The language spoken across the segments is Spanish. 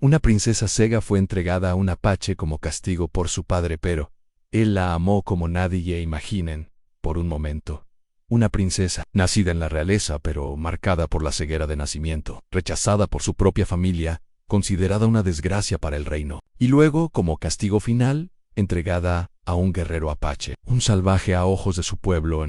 Una princesa ciega fue entregada a un apache como castigo por su padre, pero él la amó como nadie imaginen, por un momento. Una princesa, nacida en la realeza pero marcada por la ceguera de nacimiento, rechazada por su propia familia, considerada una desgracia para el reino, y luego, como castigo final, entregada a un guerrero apache, un salvaje a ojos de su pueblo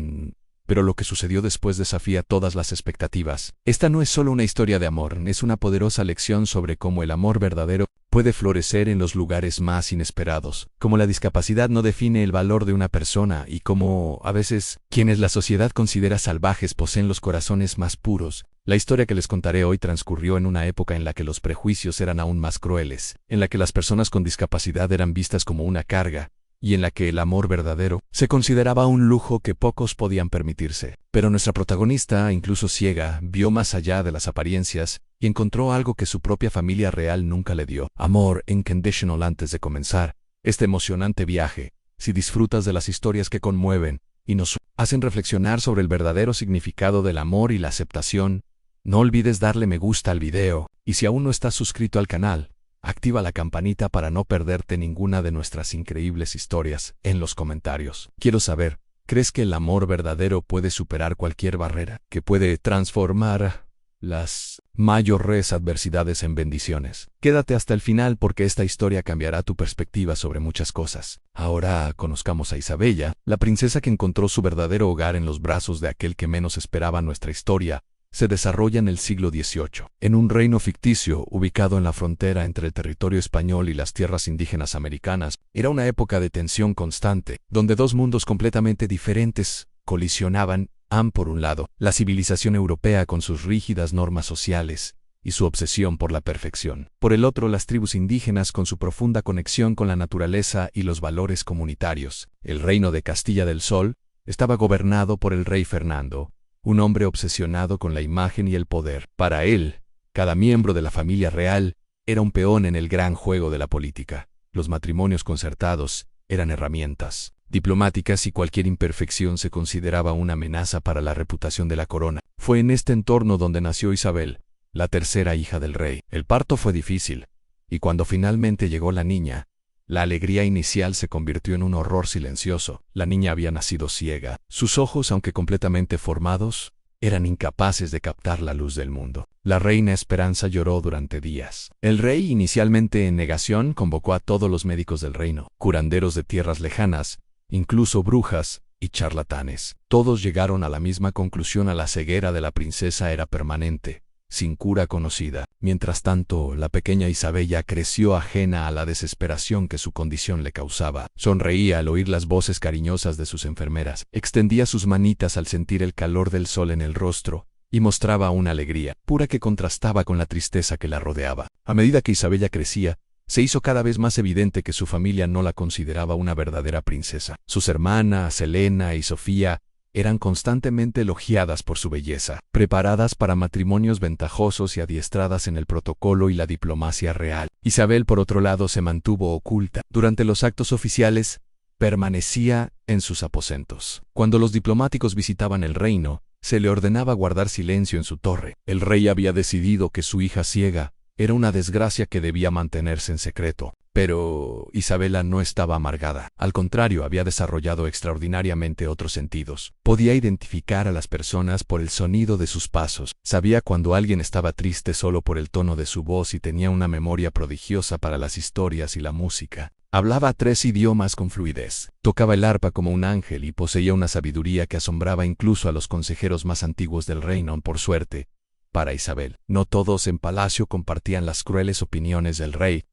Pero lo que sucedió después desafía todas las expectativas. Esta no es solo una historia de amor, es una poderosa lección sobre cómo el amor verdadero puede florecer en los lugares más inesperados, cómo la discapacidad no define el valor de una persona y cómo, a veces, quienes la sociedad considera salvajes poseen los corazones más puros. La historia que les contaré hoy transcurrió en una época en la que los prejuicios eran aún más crueles, en la que las personas con discapacidad eran vistas como una carga, y en la que el amor verdadero se consideraba un lujo que pocos podían permitirse. Pero nuestra protagonista, incluso ciega, vio más allá de las apariencias y encontró algo que su propia familia real nunca le dio: amor incondicional. Antes de comenzar este emocionante viaje, si disfrutas de las historias que conmueven y nos hacen reflexionar sobre el verdadero significado del amor y la aceptación, no olvides darle me gusta al video, y si aún no estás suscrito al canal, activa la campanita para no perderte ninguna de nuestras increíbles historias. En los comentarios, quiero saber, ¿crees que el amor verdadero puede superar cualquier barrera, que puede transformar las mayores adversidades en bendiciones? Quédate hasta el final porque esta historia cambiará tu perspectiva sobre muchas cosas. Ahora conozcamos a Isabella, la princesa que encontró su verdadero hogar en los brazos de aquel que menos esperaba. Nuestra historia se desarrolla en el siglo XVIII, en un reino ficticio ubicado en la frontera entre el territorio español y las tierras indígenas americanas. Era una época de tensión constante, donde dos mundos completamente diferentes colisionaban. Por un lado, la civilización europea con sus rígidas normas sociales y su obsesión por la perfección. Por el otro, las tribus indígenas con su profunda conexión con la naturaleza y los valores comunitarios. El reino de Castilla del Sol estaba gobernado por el rey Fernando, un hombre obsesionado con la imagen y el poder. Para él, cada miembro de la familia real era un peón en el gran juego de la política. Los matrimonios concertados eran herramientas diplomáticas y cualquier imperfección se consideraba una amenaza para la reputación de la corona. Fue en este entorno donde nació Isabel, la tercera hija del rey. El parto fue difícil, y cuando finalmente llegó la niña, la alegría inicial se convirtió en un horror silencioso. La niña había nacido ciega. Sus ojos, aunque completamente formados, eran incapaces de captar la luz del mundo. La reina Esperanza lloró durante días. El rey, inicialmente en negación, convocó a todos los médicos del reino, curanderos de tierras lejanas, incluso brujas y charlatanes. Todos llegaron a la misma conclusión: la ceguera de la princesa era permanente, sin cura conocida. Mientras tanto, la pequeña Isabella creció ajena a la desesperación que su condición le causaba. Sonreía al oír las voces cariñosas de sus enfermeras, extendía sus manitas al sentir el calor del sol en el rostro, y mostraba una alegría pura que contrastaba con la tristeza que la rodeaba. A medida que Isabella crecía, se hizo cada vez más evidente que su familia no la consideraba una verdadera princesa. Sus hermanas, Helena y Sofía, eran constantemente elogiadas por su belleza, preparadas para matrimonios ventajosos y adiestradas en el protocolo y la diplomacia real. Isabel, por otro lado, se mantuvo oculta. Durante los actos oficiales, permanecía en sus aposentos. Cuando los diplomáticos visitaban el reino, se le ordenaba guardar silencio en su torre. El rey había decidido que su hija ciega era una desgracia que debía mantenerse en secreto. Pero Isabela no estaba amargada. Al contrario, había desarrollado extraordinariamente otros sentidos. Podía identificar a las personas por el sonido de sus pasos. Sabía cuando alguien estaba triste solo por el tono de su voz y tenía una memoria prodigiosa para las historias y la música. Hablaba 3 idiomas con fluidez. Tocaba el arpa como un ángel y poseía una sabiduría que asombraba incluso a los consejeros más antiguos del reino. Por suerte, para Isabel, no todos en palacio compartían las crueles opiniones del rey.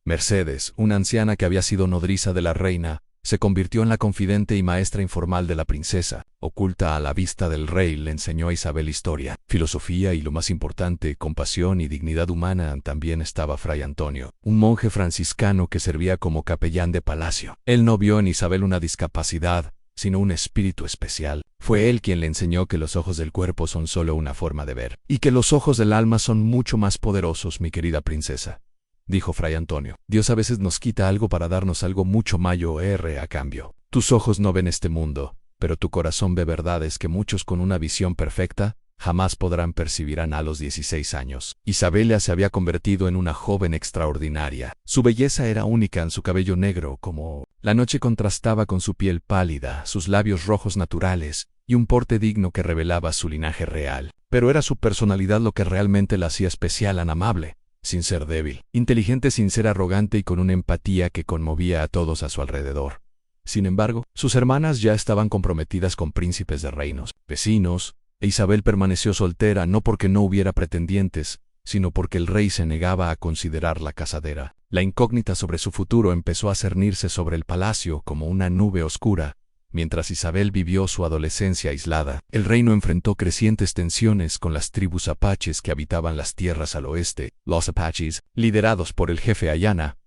Mercedes, una anciana que había sido nodriza de la reina, se convirtió en la confidente y maestra informal de la princesa. Oculta a la vista del rey, le enseñó a Isabel historia, filosofía y, lo más importante, compasión y dignidad humana. También estaba Fray Antonio, un monje franciscano que servía como capellán de palacio. Él no vio en Isabel una discapacidad, sino un espíritu especial. Fue él quien le enseñó que los ojos del cuerpo son solo una forma de ver, y que los ojos del alma son mucho más poderosos, mi querida princesa, dijo Fray Antonio. Dios a veces nos quita algo para darnos algo mucho mayor a cambio. Tus ojos no ven este mundo, pero tu corazón ve verdades que muchos con una visión perfecta jamás podrán percibirán a los 16 años. Isabella se había convertido en una joven extraordinaria. Su belleza era única en su cabello negro, como la noche contrastaba con su piel pálida, sus labios rojos naturales, y un porte digno que revelaba su linaje real. Pero era su personalidad lo que realmente la hacía especial, amable, sin ser débil, inteligente sin ser arrogante y con una empatía que conmovía a todos a su alrededor. Sin embargo, sus hermanas ya estaban comprometidas con príncipes de reinos vecinos, e Isabel permaneció soltera no porque no hubiera pretendientes, sino porque el rey se negaba a considerarla casadera. La incógnita sobre su futuro empezó a cernirse sobre el palacio como una nube oscura. Mientras Isabel vivió su adolescencia aislada, el reino enfrentó crecientes tensiones con las tribus apaches que habitaban las tierras al oeste. Los apaches, liderados por el jefe Ayana,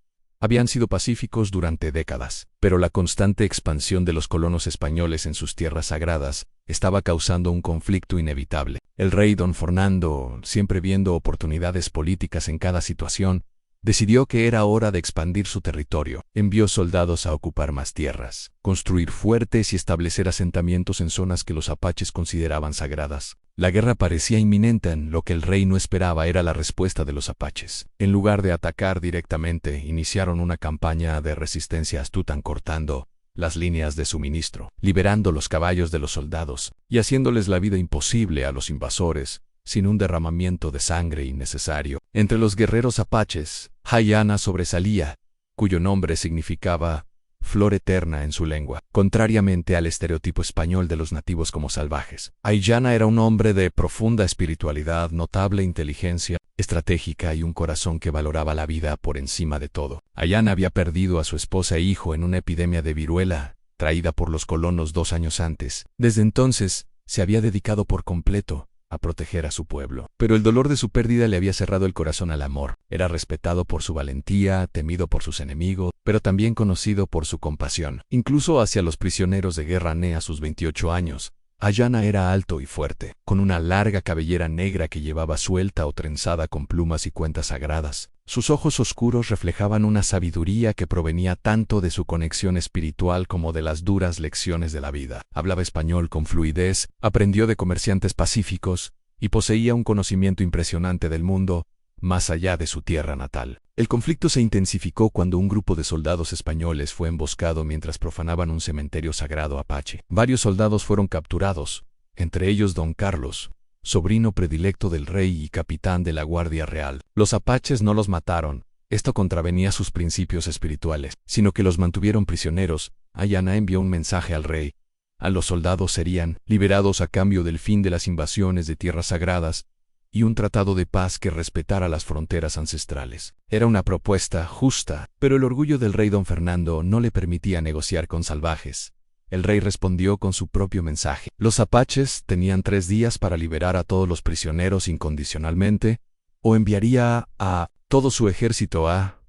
habían sido pacíficos durante décadas, pero la constante expansión de los colonos españoles en sus tierras sagradas estaba causando un conflicto inevitable. El rey don Fernando, siempre viendo oportunidades políticas en cada situación, decidió que era hora de expandir su territorio. Envió soldados a ocupar más tierras, construir fuertes y establecer asentamientos en zonas que los apaches consideraban sagradas. La guerra parecía inminente. Lo que el rey no esperaba era la respuesta de los apaches. En lugar de atacar directamente, iniciaron una campaña de resistencia astuta cortando las líneas de suministro, liberando los caballos de los soldados y haciéndoles la vida imposible a los invasores, sin un derramamiento de sangre innecesario. Entre los guerreros apaches, Ayana sobresalía, cuyo nombre significaba flor eterna en su lengua, contrariamente al estereotipo español de los nativos como salvajes. Ayana era un hombre de profunda espiritualidad, notable inteligencia estratégica y un corazón que valoraba la vida por encima de todo. Ayana había perdido a su esposa e hijo en una epidemia de viruela, traída por los colonos 2 años antes. Desde entonces, se había dedicado por completo a proteger a su pueblo. Pero el dolor de su pérdida le había cerrado el corazón al amor. Era respetado por su valentía, temido por sus enemigos, pero también conocido por su compasión. Incluso hacia los prisioneros de guerra a sus 28 años. Ayana era alto y fuerte, con una larga cabellera negra que llevaba suelta o trenzada con plumas y cuentas sagradas. Sus ojos oscuros reflejaban una sabiduría que provenía tanto de su conexión espiritual como de las duras lecciones de la vida. Hablaba español con fluidez, aprendió de comerciantes pacíficos, y poseía un conocimiento impresionante del mundo, más allá de su tierra natal. El conflicto se intensificó cuando un grupo de soldados españoles fue emboscado mientras profanaban un cementerio sagrado apache. Varios soldados fueron capturados, entre ellos don Carlos, sobrino predilecto del rey y capitán de la Guardia Real. Los apaches no los mataron, esto contravenía sus principios espirituales, sino que los mantuvieron prisioneros. Ayana envió un mensaje al rey. Los soldados serían liberados a cambio del fin de las invasiones de tierras sagradas y un tratado de paz que respetara las fronteras ancestrales. Era una propuesta justa, pero el orgullo del rey don Fernando no le permitía negociar con salvajes. El rey respondió con su propio mensaje. Los apaches tenían 3 días para liberar a todos los prisioneros incondicionalmente, o enviaría a todo su ejército a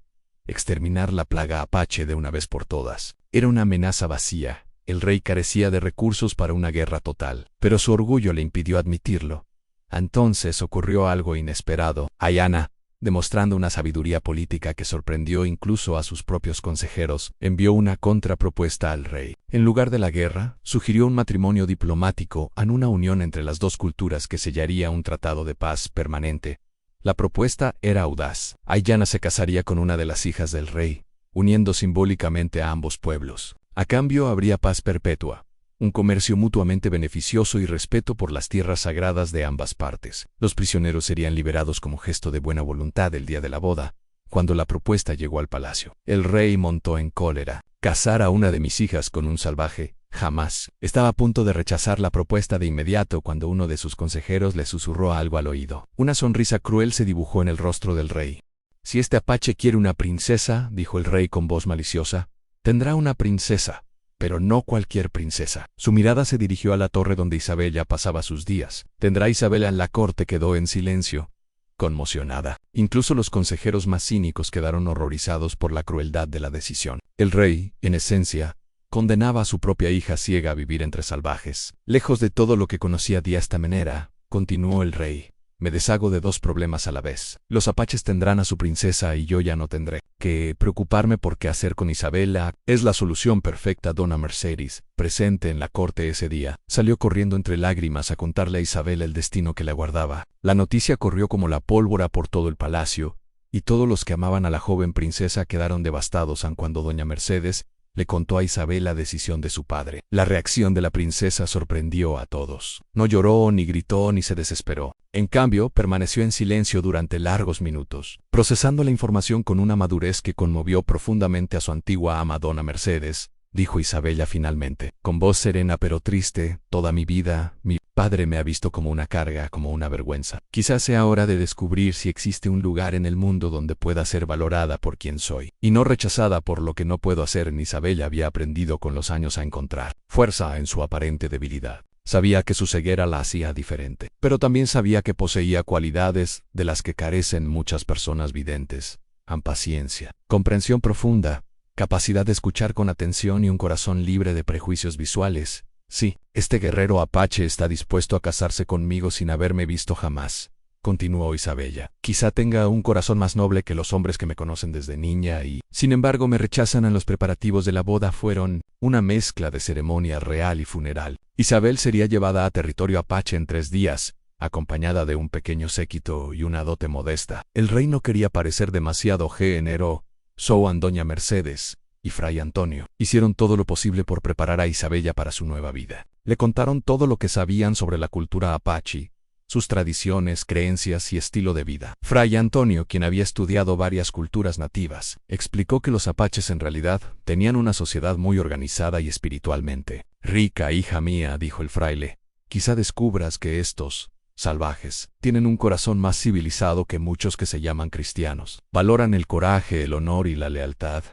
exterminar la plaga apache de una vez por todas. Era una amenaza vacía. El rey carecía de recursos para una guerra total, pero su orgullo le impidió admitirlo. Entonces ocurrió algo inesperado. Ayana, demostrando una sabiduría política que sorprendió incluso a sus propios consejeros, envió una contrapropuesta al rey. En lugar de la guerra, sugirió un matrimonio diplomático en una unión entre las 2 culturas que sellaría un tratado de paz permanente. La propuesta era audaz. Ayana se casaría con una de las hijas del rey, uniendo simbólicamente a ambos pueblos. A cambio habría paz perpetua, un comercio mutuamente beneficioso y respeto por las tierras sagradas de ambas partes. Los prisioneros serían liberados como gesto de buena voluntad el día de la boda. Cuando la propuesta llegó al palacio, el rey montó en cólera. Casar a una de mis hijas con un salvaje, jamás. Estaba a punto de rechazar la propuesta de inmediato cuando uno de sus consejeros le susurró algo al oído. Una sonrisa cruel se dibujó en el rostro del rey. Si este apache quiere una princesa, dijo el rey con voz maliciosa, tendrá una princesa, pero no cualquier princesa. Su mirada se dirigió a la torre donde Isabella pasaba sus días. Tendrá Isabella en la corte. Quedó en silencio, conmocionada. Incluso los consejeros más cínicos quedaron horrorizados por la crueldad de la decisión. El rey, en esencia, condenaba a su propia hija ciega a vivir entre salvajes. Lejos de todo lo que conocía de esta manera, continuó el rey, Me deshago de dos problemas a la vez. Los apaches tendrán a su princesa y yo ya no tendré que preocuparme por qué hacer con Isabela. Es la solución perfecta. Dona Mercedes, presente en la corte ese día, salió corriendo entre lágrimas a contarle a Isabela el destino que le aguardaba. La noticia corrió como la pólvora por todo el palacio, y todos los que amaban a la joven princesa quedaron devastados aun cuando doña Mercedes le contó a Isabel la decisión de su padre. La reacción de la princesa sorprendió a todos. No lloró, ni gritó, ni se desesperó. En cambio, permaneció en silencio durante largos minutos, procesando la información con una madurez que conmovió profundamente a su antigua ama Dona Mercedes. Dijo Isabella finalmente, con voz serena pero triste: toda mi vida, mi padre me ha visto como una carga, como una vergüenza. Quizás sea hora de descubrir si existe un lugar en el mundo donde pueda ser valorada por quien soy, y no rechazada por lo que no puedo hacer. Isabella había aprendido con los años a encontrar fuerza en su aparente debilidad. Sabía que su ceguera la hacía diferente, pero también sabía que poseía cualidades de las que carecen muchas personas videntes: paciencia, comprensión profunda, capacidad de escuchar con atención y un corazón libre de prejuicios visuales. Sí, este guerrero apache está dispuesto a casarse conmigo sin haberme visto jamás, continuó Isabella. Quizá tenga un corazón más noble que los hombres que me conocen desde niña y, sin embargo, me rechazan. En los preparativos de la boda fueron una mezcla de ceremonia real y funeral. Isabel sería llevada a territorio apache en 3 días, acompañada de un pequeño séquito y una dote modesta. El rey no quería parecer demasiado generoso. Soan, doña Mercedes y Fray Antonio hicieron todo lo posible por preparar a Isabella para su nueva vida. Le contaron todo lo que sabían sobre la cultura apache, sus tradiciones, creencias y estilo de vida. Fray Antonio, quien había estudiado varias culturas nativas, explicó que los apaches en realidad tenían una sociedad muy organizada y espiritualmente rica. Hija mía, dijo el fraile, quizá descubras que estos salvajes tienen un corazón más civilizado que muchos que se llaman cristianos. Valoran el coraje, el honor y la lealtad,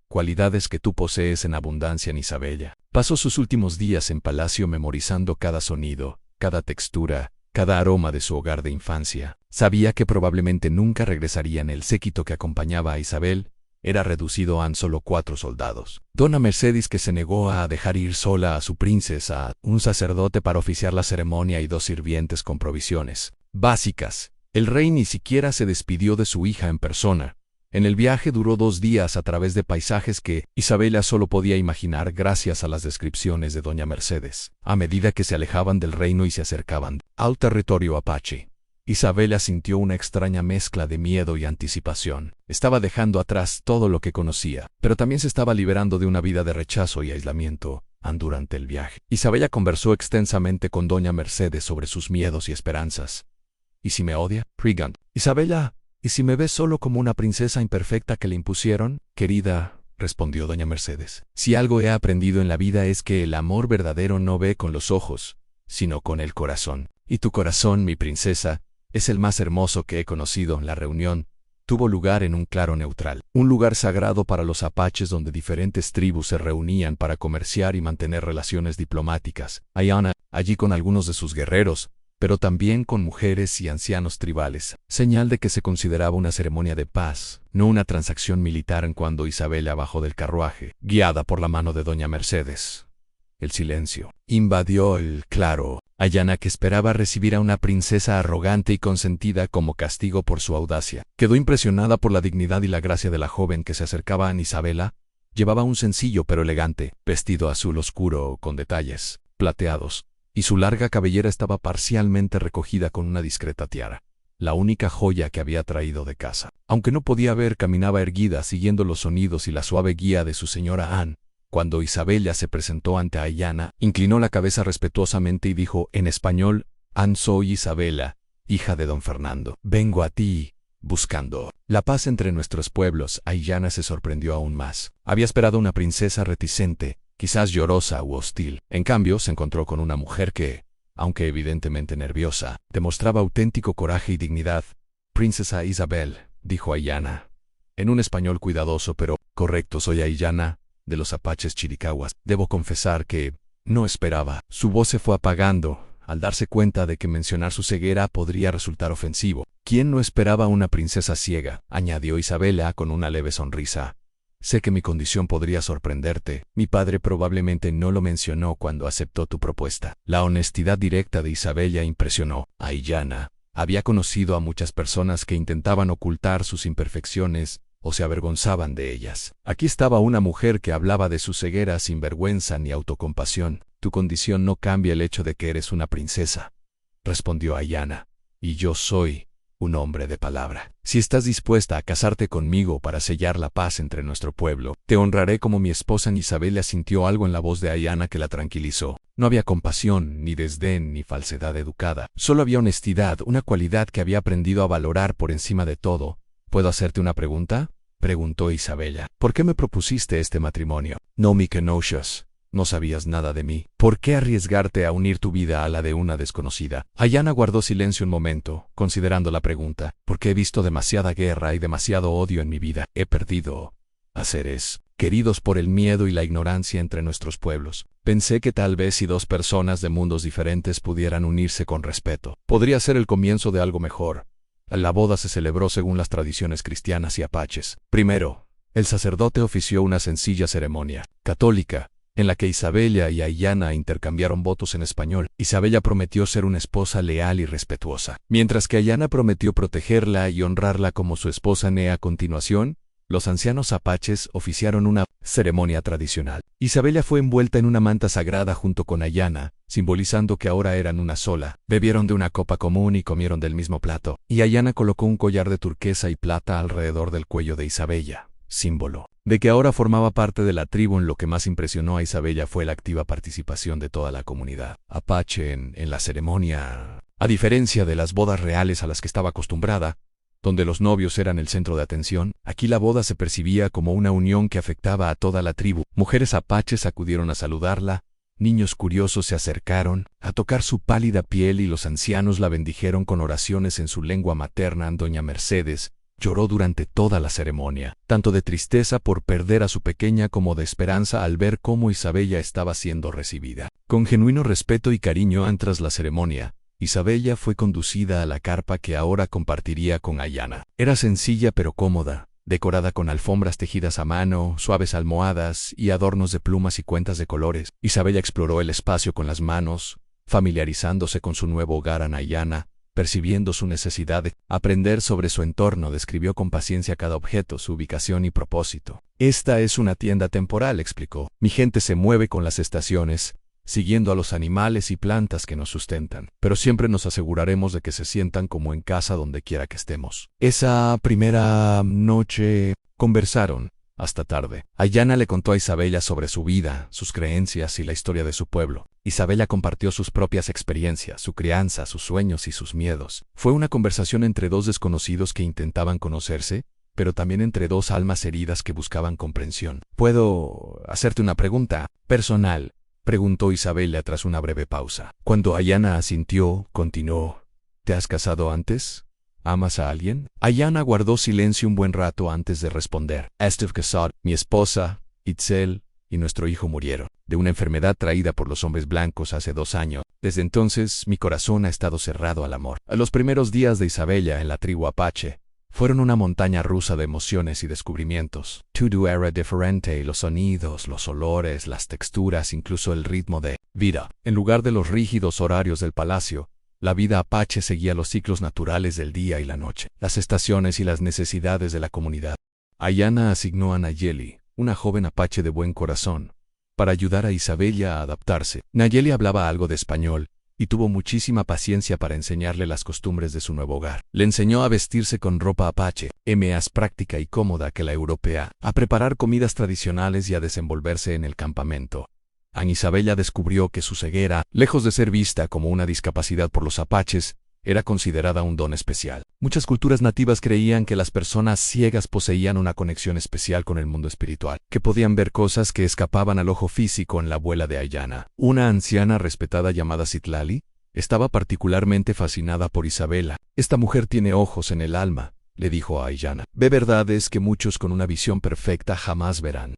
cualidades que tú posees en abundancia. En Isabella pasó sus últimos días en palacio memorizando cada sonido, cada textura, cada aroma de su hogar de infancia. Sabía que probablemente nunca regresarían. El séquito que acompañaba a Isabel era reducido a solo 4 soldados. Dona Mercedes, que se negó a dejar ir sola a su princesa, un sacerdote para oficiar la ceremonia y 2 sirvientes con provisiones básicas. El rey ni siquiera se despidió de su hija en persona. En el viaje duró 2 días a través de paisajes que Isabella solo podía imaginar gracias a las descripciones de doña Mercedes. A medida que se alejaban del reino y se acercaban al territorio apache, Isabella sintió una extraña mezcla de miedo y anticipación. Estaba dejando atrás todo lo que conocía, pero también se estaba liberando de una vida de rechazo y aislamiento. Durante el viaje, Isabella conversó extensamente con doña Mercedes sobre sus miedos y esperanzas. ¿Y si me odia? Preguntó Isabella. ¿Y si me ves solo como una princesa imperfecta que le impusieron? Querida, respondió doña Mercedes, si algo he aprendido en la vida es que el amor verdadero no ve con los ojos, sino con el corazón. Y tu corazón, mi princesa, es el más hermoso que he conocido. La reunión tuvo lugar en un claro neutral, un lugar sagrado para los apaches donde diferentes tribus se reunían para comerciar y mantener relaciones diplomáticas. Ayana, allí con algunos de sus guerreros, pero también con mujeres y ancianos tribales, señal de que se consideraba una ceremonia de paz, no una transacción militar. Cuando Isabella bajó del carruaje, guiada por la mano de doña Mercedes, el silencio invadió el claro. Ayana, que esperaba recibir a una princesa arrogante y consentida como castigo por su audacia, quedó impresionada por la dignidad y la gracia de la joven que se acercaba a Isabella. Llevaba un sencillo pero elegante vestido azul oscuro con detalles plateados, y su larga cabellera estaba parcialmente recogida con una discreta tiara, la única joya que había traído de casa. Aunque no podía ver, caminaba erguida siguiendo los sonidos y la suave guía de su señora Anne. Cuando Isabella se presentó ante Ayana, inclinó la cabeza respetuosamente y dijo en español: Anne, soy Isabella, hija de don Fernando. Vengo a ti buscando la paz entre nuestros pueblos. Ayana se sorprendió aún más. Había esperado una princesa reticente, quizás llorosa u hostil. En cambio, se encontró con una mujer que, aunque evidentemente nerviosa, demostraba auténtico coraje y dignidad. Princesa Isabel, dijo Ayana, en un español cuidadoso pero correcto. Soy Ayana, de los apaches chiricahuas. Debo confesar que no esperaba. Su voz se fue apagando al darse cuenta de que mencionar su ceguera podría resultar ofensivo. ¿Quién no esperaba una princesa ciega?, añadió Isabella con una leve sonrisa. Sé que mi condición podría sorprenderte. Mi padre probablemente no lo mencionó cuando aceptó tu propuesta. La honestidad directa de Isabella impresionó a Ayana. Había conocido a muchas personas que intentaban ocultar sus imperfecciones o se avergonzaban de ellas. Aquí estaba una mujer que hablaba de su ceguera sin vergüenza ni autocompasión. Tu condición no cambia el hecho de que eres una princesa, respondió Ayana, y yo soy un hombre de palabra. Si estás dispuesta a casarte conmigo para sellar la paz entre nuestro pueblo, te honraré como mi esposa. Isabella sintió algo en la voz de Ayana que la tranquilizó. No había compasión, ni desdén, ni falsedad educada. Solo había honestidad, una cualidad que había aprendido a valorar por encima de todo. ¿Puedo hacerte una pregunta?, preguntó Isabella. ¿Por qué me propusiste este matrimonio? No me conoces. No sabías nada de mí. ¿Por qué arriesgarte a unir tu vida a la de una desconocida? Ayana guardó silencio un momento, considerando la pregunta. Porque he visto demasiada guerra y demasiado odio en mi vida. He perdido a seres queridos por el miedo y la ignorancia entre nuestros pueblos. Pensé que tal vez si dos personas de mundos diferentes pudieran unirse con respeto, podría ser el comienzo de algo mejor. La boda se celebró según las tradiciones cristianas y apaches. Primero, el sacerdote ofició una sencilla ceremonia católica, en la que Isabella y Ayana intercambiaron votos en español. Isabella prometió ser una esposa leal y respetuosa, mientras que Ayana prometió protegerla y honrarla como su esposa. A continuación, los ancianos apaches oficiaron una ceremonia tradicional. Isabella fue envuelta en una manta sagrada junto con Ayana, simbolizando que ahora eran una sola. Bebieron de una copa común y comieron del mismo plato, y Ayana colocó un collar de turquesa y plata alrededor del cuello de Isabella, símbolo de que ahora formaba parte de la tribu. En lo que más impresionó a Isabella fue la activa participación de toda la comunidad apache en la ceremonia. A diferencia de las bodas reales a las que estaba acostumbrada, donde los novios eran el centro de atención, aquí la boda se percibía como una unión que afectaba a toda la tribu. Mujeres apaches acudieron a saludarla, niños curiosos se acercaron a tocar su pálida piel y los ancianos la bendijeron con oraciones en su lengua materna. Doña Mercedes lloró durante toda la ceremonia, tanto de tristeza por perder a su pequeña como de esperanza al ver cómo Isabella estaba siendo recibida con genuino respeto y cariño. Tras la ceremonia, Isabella fue conducida a la carpa que ahora compartiría con Ayana. Era sencilla pero cómoda, decorada con alfombras tejidas a mano, suaves almohadas y adornos de plumas y cuentas de colores. Isabella exploró el espacio con las manos, familiarizándose con su nuevo hogar. Ayana, percibiendo su necesidad de aprender sobre su entorno, describió con paciencia cada objeto, su ubicación y propósito. Esta es una tienda temporal, explicó. Mi gente se mueve con las estaciones, siguiendo a los animales y plantas que nos sustentan, pero siempre nos aseguraremos de que se sientan como en casa donde quiera que estemos. Esa primera noche conversaron hasta tarde. Ayana le contó a Isabella sobre su vida, sus creencias y la historia de su pueblo. Isabella compartió sus propias experiencias, su crianza, sus sueños y sus miedos. Fue una conversación entre dos desconocidos que intentaban conocerse, pero también entre dos almas heridas que buscaban comprensión. ¿Puedo hacerte una pregunta personal?, preguntó Isabella tras una breve pausa. Cuando Ayana asintió, continuó. ¿Te has casado antes? ¿Amas a alguien? Ayana guardó silencio un buen rato antes de responder. Estuve casado. Mi esposa, Itzel, y nuestro hijo murieron de una enfermedad traída por los hombres blancos hace 2 años. Desde entonces, mi corazón ha estado cerrado al amor. Los primeros días de Isabella en la tribu apache fueron una montaña rusa de emociones y descubrimientos. Todo era diferente, los sonidos, los olores, las texturas, incluso el ritmo de vida. En lugar de los rígidos horarios del palacio, la vida apache seguía los ciclos naturales del día y la noche, las estaciones y las necesidades de la comunidad. Ayana asignó a Nayeli, una joven apache de buen corazón, para ayudar a Isabella a adaptarse. Nayeli hablaba algo de español y tuvo muchísima paciencia para enseñarle las costumbres de su nuevo hogar. Le enseñó a vestirse con ropa apache, más práctica y cómoda que la europea, a preparar comidas tradicionales y a desenvolverse en el campamento. Isabella descubrió que su ceguera, lejos de ser vista como una discapacidad por los apaches, era considerada un don especial. Muchas culturas nativas creían que las personas ciegas poseían una conexión especial con el mundo espiritual, que podían ver cosas que escapaban al ojo físico. En la abuela de Ayana, una anciana respetada llamada Citlali, estaba particularmente fascinada por Isabella. Esta mujer tiene ojos en el alma, le dijo a Ayana. Ve, verdad es que muchos con una visión perfecta jamás verán.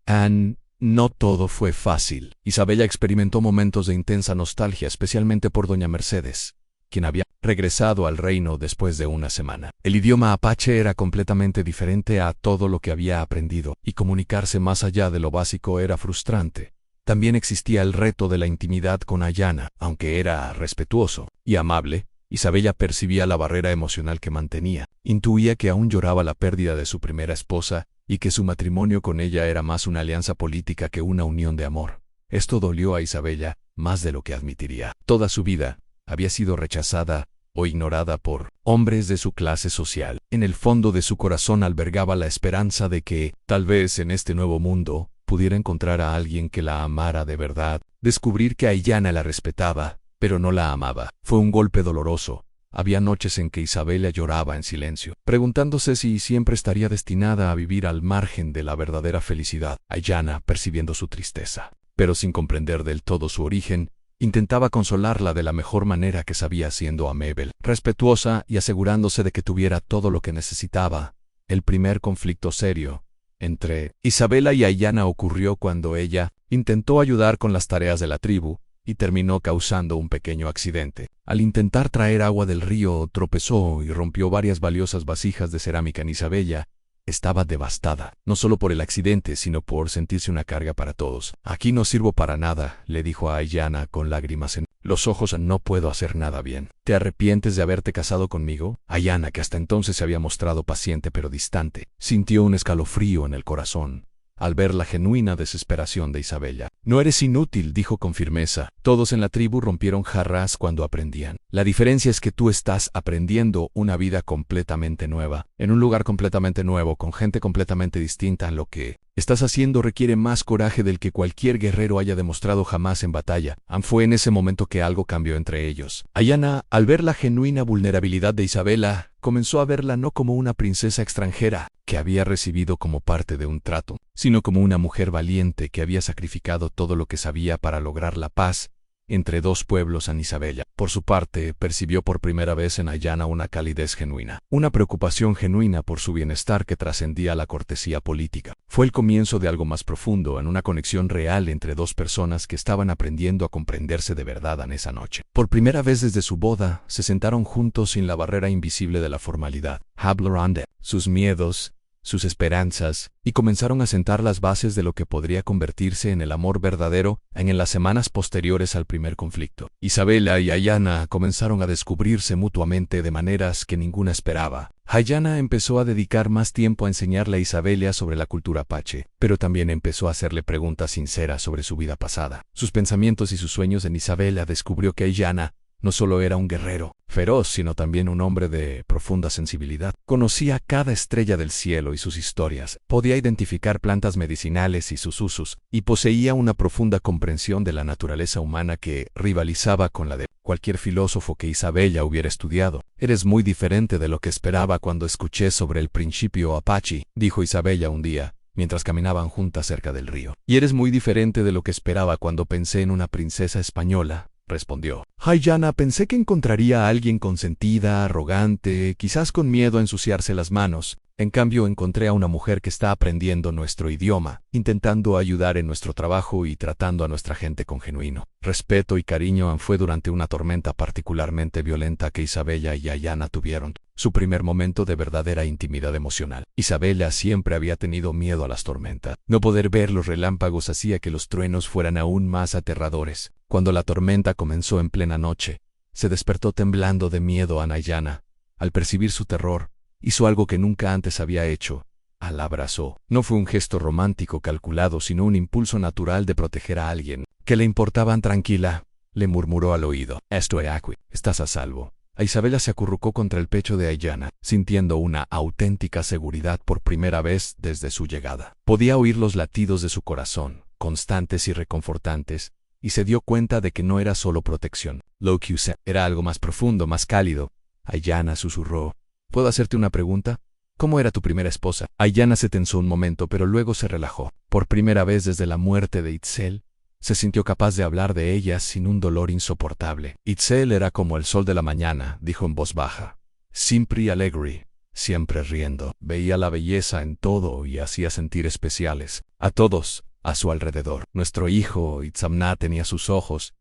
No todo fue fácil. Isabella experimentó momentos de intensa nostalgia, especialmente por Doña Mercedes, quien había regresado al reino después de una semana. El idioma apache era completamente diferente a todo lo que había aprendido, y comunicarse más allá de lo básico era frustrante. También existía el reto de la intimidad con Ayana. Aunque era respetuoso y amable, Isabella percibía la barrera emocional que mantenía. Intuía que aún lloraba la pérdida de su primera esposa y que su matrimonio con ella era más una alianza política que una unión de amor. Esto dolió a Isabella más de lo que admitiría. Toda su vida había sido rechazada o ignorada por hombres de su clase social. En el fondo de su corazón albergaba la esperanza de que, tal vez en este nuevo mundo, pudiera encontrar a alguien que la amara de verdad. Descubrir que Aiyana la respetaba, pero no la amaba, fue un golpe doloroso. Había noches en que Isabella lloraba en silencio, preguntándose si siempre estaría destinada a vivir al margen de la verdadera felicidad. Aiyana, percibiendo su tristeza, pero sin comprender del todo su origen, intentaba consolarla de la mejor manera que sabía, siendo amable, respetuosa y asegurándose de que tuviera todo lo que necesitaba. El primer conflicto serio entre Isabella y Aiyana ocurrió cuando ella intentó ayudar con las tareas de la tribu y terminó causando un pequeño accidente. Al intentar traer agua del río, tropezó y rompió varias valiosas vasijas de cerámica en Isabella. Estaba devastada, no solo por el accidente, sino por sentirse una carga para todos. «Aquí no sirvo para nada», le dijo a Aiyana con lágrimas en los ojos. «No puedo hacer nada bien». «¿Te arrepientes de haberte casado conmigo?» Aiyana, que hasta entonces se había mostrado paciente pero distante, sintió un escalofrío en el corazón al ver la genuina desesperación de Isabella. «No eres inútil», dijo con firmeza. «Todos en la tribu rompieron jarras cuando aprendían. La diferencia es que tú estás aprendiendo una vida completamente nueva, en un lugar completamente nuevo, con gente completamente distinta. Lo que estás haciendo requiere más coraje del que cualquier guerrero haya demostrado jamás en batalla». Fue en ese momento que algo cambió entre ellos. Aiyana, al ver la genuina vulnerabilidad de Isabella, comenzó a verla no como una princesa extranjera que había recibido como parte de un trato, sino como una mujer valiente que había sacrificado todo lo que sabía para lograr la paz entre dos pueblos. En Isabella, por su parte, percibió por primera vez en Aiyana una calidez genuina, una preocupación genuina por su bienestar que trascendía la cortesía política. Fue el comienzo de algo más profundo, en una conexión real entre dos personas que estaban aprendiendo a comprenderse de verdad en esa noche. Por primera vez desde su boda, se sentaron juntos sin la barrera invisible de la formalidad. Hablaron de sus miedos, sus esperanzas, y comenzaron a sentar las bases de lo que podría convertirse en el amor verdadero en las semanas posteriores al primer conflicto. Isabella y Aiyana comenzaron a descubrirse mutuamente de maneras que ninguna esperaba. Aiyana empezó a dedicar más tiempo a enseñarle a Isabella sobre la cultura apache, pero también empezó a hacerle preguntas sinceras sobre su vida pasada, sus pensamientos y sus sueños. En Isabella descubrió que Aiyana no solo era un guerrero feroz, sino también un hombre de profunda sensibilidad. Conocía cada estrella del cielo y sus historias, podía identificar plantas medicinales y sus usos, y poseía una profunda comprensión de la naturaleza humana que rivalizaba con la de cualquier filósofo que Isabella hubiera estudiado. «Eres muy diferente de lo que esperaba cuando escuché sobre el principio apache», dijo Isabella un día, mientras caminaban juntas cerca del río. «Y eres muy diferente de lo que esperaba cuando pensé en una princesa española», respondió. «Aiyana, pensé que encontraría a alguien consentida, arrogante, quizás con miedo a ensuciarse las manos. En cambio, encontré a una mujer que está aprendiendo nuestro idioma, intentando ayudar en nuestro trabajo y tratando a nuestra gente con genuino respeto y cariño». Fue durante una tormenta particularmente violenta que Isabella y Aiyana tuvieron su primer momento de verdadera intimidad emocional. Isabella siempre había tenido miedo a las tormentas. No poder ver los relámpagos hacía que los truenos fueran aún más aterradores. Cuando la tormenta comenzó en plena noche, se despertó temblando de miedo. Aiyana, al percibir su terror, hizo algo que nunca antes había hecho. La abrazó. No fue un gesto romántico calculado, sino un impulso natural de proteger a alguien que le importaba. «Tranquila», le murmuró al oído. «Estoy aquí. Estás a salvo». Isabella se acurrucó contra el pecho de Aiyana, sintiendo una auténtica seguridad por primera vez desde su llegada. Podía oír los latidos de su corazón, constantes y reconfortantes, y se dio cuenta de que no era solo protección. Lo que usé era algo más profundo, más cálido. Aiyana susurró. «¿Puedo hacerte una pregunta? ¿Cómo era tu primera esposa?» Aiyana se tensó un momento, pero luego se relajó. Por primera vez desde la muerte de Itzel, se sintió capaz de hablar de ella sin un dolor insoportable. «Itzel era como el sol de la mañana», dijo en voz baja. «Simple y alegre, siempre riendo. Veía la belleza en todo y hacía sentir especiales a todos a su alrededor. Nuestro hijo, Itzamna, tenía sus ojos,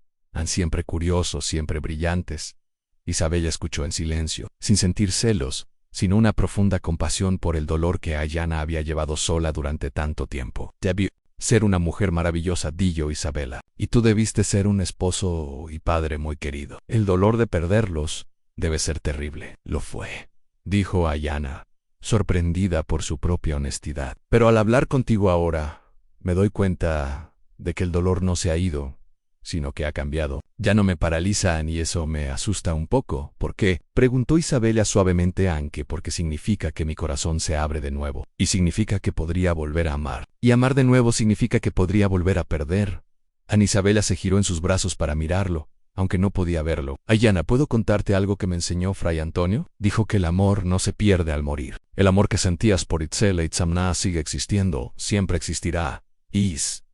siempre curiosos, siempre brillantes». Isabella escuchó en silencio, sin sentir celos, sino una profunda compasión por el dolor que Aiyana había llevado sola durante tanto tiempo. «Debió ser una mujer maravillosa», dijo Isabella, «y tú debiste ser un esposo y padre muy querido. El dolor de perderlos Debe ser terrible. Lo fue, dijo Ayana, sorprendida por su propia honestidad. Pero al hablar contigo ahora, me doy cuenta de que el dolor no se ha ido, sino que ha cambiado. Ya no me paralizan y eso me asusta un poco. ¿Por qué? Preguntó Isabela suavemente, aunque porque significa que mi corazón se abre de nuevo. Y significa que podría volver a amar. Y amar de nuevo significa que podría volver a perder. Ana Isabela se giró en sus brazos para mirarlo, aunque no podía verlo. Ayana, ¿puedo contarte algo que me enseñó Fray Antonio? Dijo que el amor no se pierde al morir. El amor que sentías por Itzel e Itzamna sigue existiendo, siempre existirá.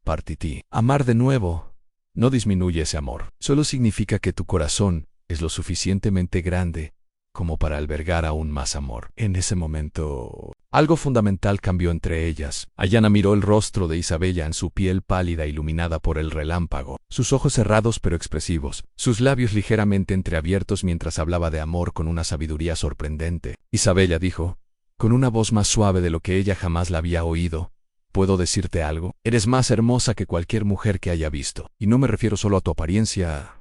Partiti. Amar de nuevo no disminuye ese amor. Solo significa que tu corazón es lo suficientemente grande como para albergar aún más amor. En ese momento, algo fundamental cambió entre ellas. Ayana miró el rostro de Isabella en su piel pálida iluminada por el relámpago, sus ojos cerrados pero expresivos, sus labios ligeramente entreabiertos mientras hablaba de amor con una sabiduría sorprendente. Isabella dijo, con una voz más suave de lo que ella jamás la había oído, ¿puedo decirte algo? Eres más hermosa que cualquier mujer que haya visto. Y no me refiero solo a tu apariencia.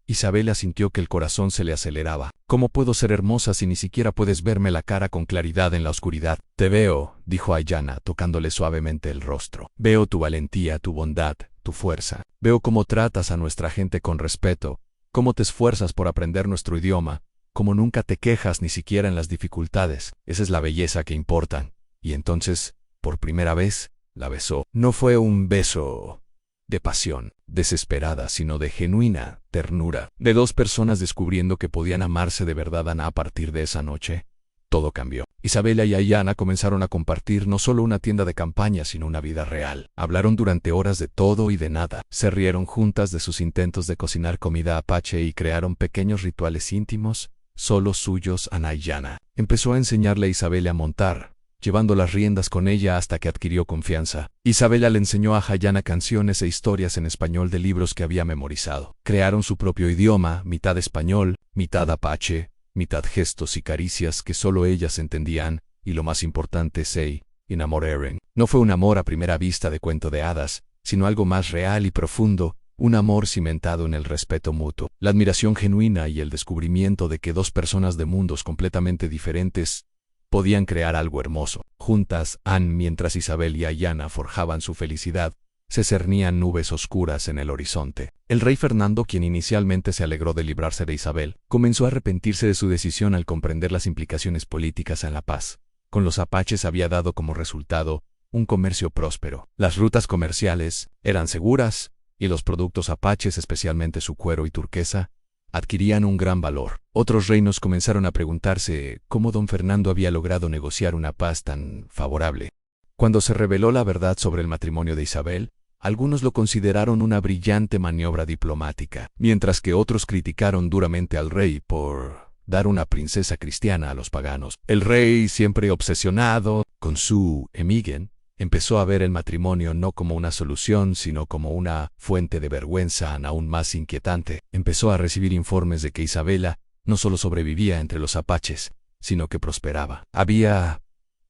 Isabela sintió que el corazón se le aceleraba. ¿Cómo puedo ser hermosa si ni siquiera puedes verme la cara con claridad en la oscuridad? Te veo, dijo Ayana, tocándole suavemente el rostro. Veo tu valentía, tu bondad, tu fuerza. Veo cómo tratas a nuestra gente con respeto, cómo te esfuerzas por aprender nuestro idioma, cómo nunca te quejas ni siquiera en las dificultades. Esa es la belleza que importa. Y entonces, por primera vez, la besó. No fue un beso de pasión desesperada, sino de genuina ternura, de dos personas descubriendo que podían amarse de verdad. A partir de esa noche, todo cambió. Isabela y Ayana comenzaron a compartir no solo una tienda de campaña, sino una vida real. Hablaron durante horas de todo y de nada. Se rieron juntas de sus intentos de cocinar comida apache y crearon pequeños rituales íntimos, solo suyos. Ayana empezó a enseñarle a Isabela a montar, llevando las riendas con ella hasta que adquirió confianza. Isabela le enseñó a Ayana canciones e historias en español de libros que había memorizado. Crearon su propio idioma, mitad español, mitad apache, mitad gestos y caricias que solo ellas entendían, y lo más importante, se enamoraron. No fue un amor a primera vista de cuento de hadas, sino algo más real y profundo, un amor cimentado en el respeto mutuo, la admiración genuina y el descubrimiento de que dos personas de mundos completamente diferentes podían crear algo hermoso. Juntas, mientras Isabel y Ayana forjaban su felicidad, se cernían nubes oscuras en el horizonte. El rey Fernando, quien inicialmente se alegró de librarse de Isabel, comenzó a arrepentirse de su decisión al comprender las implicaciones políticas en la paz. Con los apaches había dado como resultado un comercio próspero. Las rutas comerciales eran seguras, y los productos apaches, especialmente su cuero y turquesa, adquirían un gran valor. Otros reinos comenzaron a preguntarse cómo don Fernando había logrado negociar una paz tan favorable. Cuando se reveló la verdad sobre el matrimonio de Isabel, algunos lo consideraron una brillante maniobra diplomática, mientras que otros criticaron duramente al rey por dar una princesa cristiana a los paganos. El rey, siempre obsesionado con su imagen, empezó a ver el matrimonio no como una solución, sino como una fuente de vergüenza aún más inquietante. Empezó a recibir informes de que Isabela no solo sobrevivía entre los apaches, sino que prosperaba. Había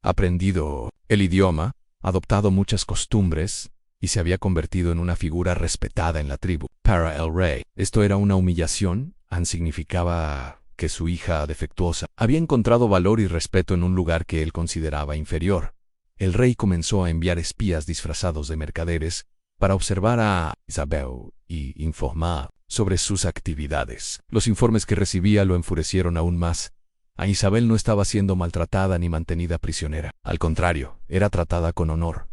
aprendido el idioma, adoptado muchas costumbres, y se había convertido en una figura respetada en la tribu. Para el rey, esto era una humillación. Significaba que su hija defectuosa había encontrado valor y respeto en un lugar que él consideraba inferior. El rey comenzó a enviar espías disfrazados de mercaderes para observar a Isabel y informar sobre sus actividades. Los informes que recibía lo enfurecieron aún más. A Isabel no estaba siendo maltratada ni mantenida prisionera. Al contrario, era tratada con honor.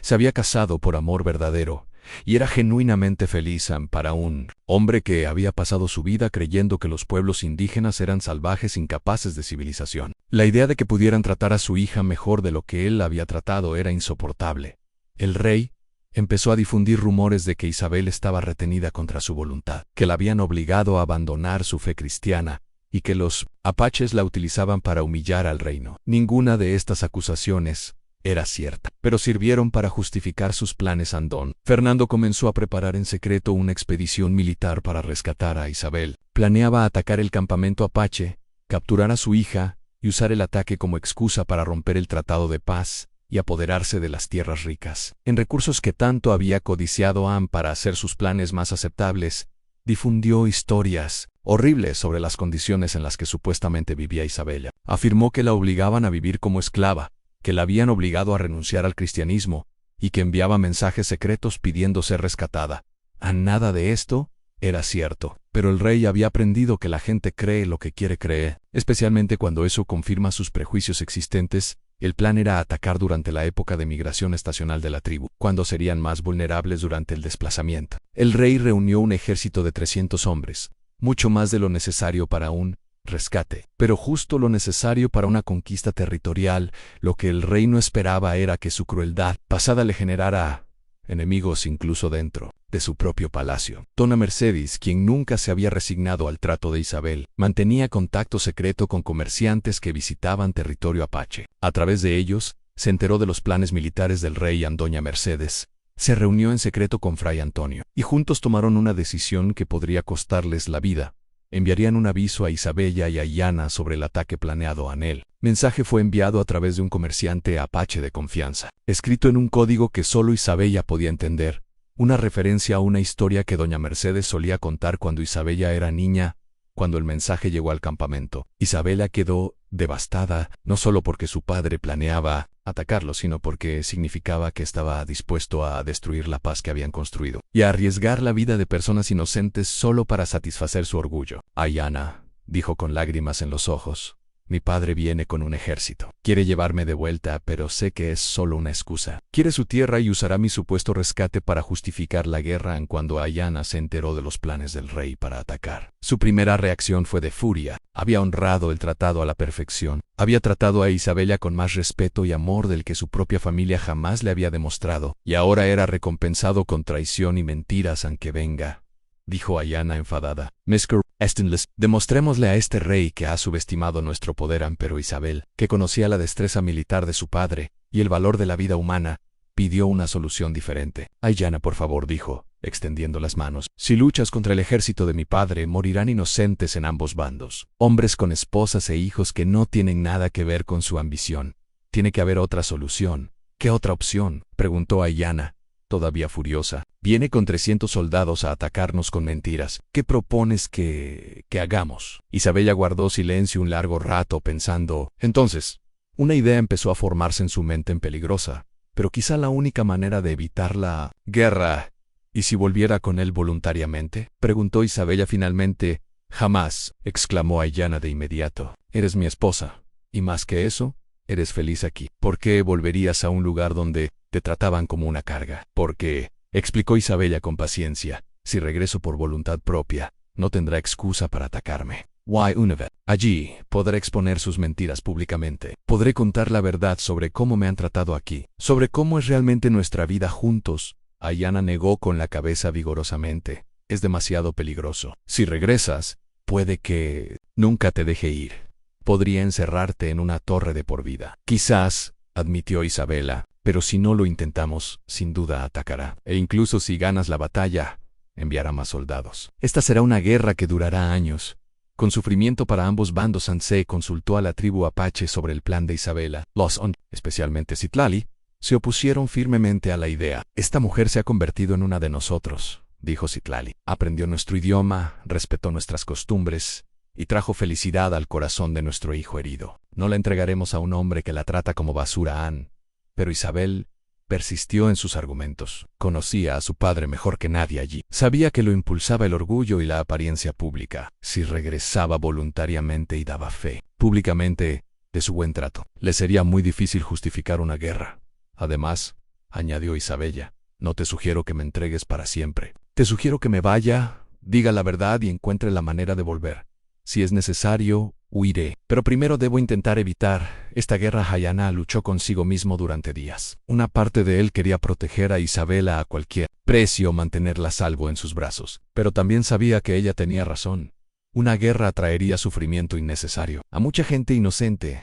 Se había casado por amor verdadero y era genuinamente feliz para un hombre que había pasado su vida creyendo que los pueblos indígenas eran salvajes incapaces de civilización. La idea de que pudieran tratar a su hija mejor de lo que él la había tratado era insoportable. El rey empezó a difundir rumores de que Isabel estaba retenida contra su voluntad, que la habían obligado a abandonar su fe cristiana y que los apaches la utilizaban para humillar al reino. Ninguna de estas acusaciones era cierta, pero sirvieron para justificar sus planes. Don Fernando comenzó a preparar en secreto una expedición militar para rescatar a Isabel. Planeaba atacar el campamento apache, capturar a su hija y usar el ataque como excusa para romper el tratado de paz y apoderarse de las tierras ricas. En recursos que tanto había codiciado para hacer sus planes más aceptables, difundió historias horrible sobre las condiciones en las que supuestamente vivía Isabella. Afirmó que la obligaban a vivir como esclava, que la habían obligado a renunciar al cristianismo, y que enviaba mensajes secretos pidiendo ser rescatada. Nada de esto era cierto, pero el rey había aprendido que la gente cree lo que quiere creer, especialmente cuando eso confirma sus prejuicios existentes. El plan era atacar durante la época de migración estacional de la tribu, cuando serían más vulnerables durante el desplazamiento. El rey reunió un ejército de 300 hombres, mucho más de lo necesario para un rescate, pero justo lo necesario para una conquista territorial. Lo que el rey no esperaba era que su crueldad pasada le generara enemigos incluso dentro de su propio palacio. Dona Mercedes, quien nunca se había resignado al trato de Isabel, mantenía contacto secreto con comerciantes que visitaban territorio apache. A través de ellos, se enteró de los planes militares del rey. Doña Mercedes se reunió en secreto con Fray Antonio, y juntos tomaron una decisión que podría costarles la vida. Enviarían un aviso a Isabella y a Illana sobre el ataque planeado a Anel. Mensaje fue enviado a través de un comerciante apache de confianza, escrito en un código que solo Isabella podía entender, una referencia a una historia que doña Mercedes solía contar cuando Isabella era niña. Cuando el mensaje llegó al campamento, Isabella quedó devastada, no solo porque su padre planeaba atacarlo, sino porque significaba que estaba dispuesto a destruir la paz que habían construido y a arriesgar la vida de personas inocentes solo para satisfacer su orgullo. Illana dijo con lágrimas en los ojos: mi padre viene con un ejército. Quiere llevarme de vuelta, pero sé que es solo una excusa. Quiere su tierra y usará mi supuesto rescate para justificar la guerra. Cuando Illana se enteró de los planes del rey para atacar, su primera reacción fue de furia. Había honrado el tratado a la perfección. Había tratado a Isabella con más respeto y amor del que su propia familia jamás le había demostrado, y ahora era recompensado con traición y mentiras. Aunque venga, dijo Illana enfadada. Mr. Estenles, demostrémosle a este rey que ha subestimado nuestro poder. Pero Isabel, que conocía la destreza militar de su padre y el valor de la vida humana, pidió una solución diferente. Illana, por favor, dijo, extendiendo las manos. Si luchas contra el ejército de mi padre, morirán inocentes en ambos bandos. Hombres con esposas e hijos que no tienen nada que ver con su ambición. Tiene que haber otra solución. ¿Qué otra opción?, preguntó Illana, todavía furiosa. Viene con 300 soldados a atacarnos con mentiras. ¿Qué propones que hagamos? Isabella guardó silencio un largo rato pensando. Entonces, una idea empezó a formarse en su mente, peligrosa, pero quizá la única manera de evitar la guerra. ¿Y si volviera con él voluntariamente?, preguntó Isabella finalmente. Jamás, exclamó Illana de inmediato. Eres mi esposa, y más que eso, eres feliz aquí. ¿Por qué volverías a un lugar donde te trataban como una carga? Porque, explicó Isabella con paciencia, si regreso por voluntad propia, no tendrá excusa para atacarme. Una vez allí, podré exponer sus mentiras públicamente. Podré contar la verdad sobre cómo me han tratado aquí, sobre cómo es realmente nuestra vida juntos. Illana negó con la cabeza vigorosamente. Es demasiado peligroso. Si regresas, puede que nunca te deje ir. Podría encerrarte en una torre de por vida. Quizás, admitió Isabella, pero si no lo intentamos, sin duda atacará. E incluso si ganas la batalla, enviará más soldados. Esta será una guerra que durará años, con sufrimiento para ambos bandos. Ansé consultó a la tribu apache sobre el plan de Isabella. Los especialmente Citlali, se opusieron firmemente a la idea. Esta mujer se ha convertido en una de nosotros, dijo Citlali. Aprendió nuestro idioma, respetó nuestras costumbres y trajo felicidad al corazón de nuestro hijo herido. No la entregaremos a un hombre que la trata como basura. Pero Isabel persistió en sus argumentos. Conocía a su padre mejor que nadie allí. Sabía que lo impulsaba el orgullo y la apariencia pública. Si regresaba voluntariamente y daba fe públicamente de su buen trato, le sería muy difícil justificar una guerra. Además, añadió Isabella, no te sugiero que me entregues para siempre. Te sugiero que me vaya, diga la verdad y encuentre la manera de volver. Si es necesario, huiré. Pero primero debo intentar evitar esta guerra. Illana luchó consigo mismo durante días. Una parte de él quería proteger a Isabella a cualquier precio, mantenerla a salvo en sus brazos. Pero también sabía que ella tenía razón. Una guerra traería sufrimiento innecesario a mucha gente inocente.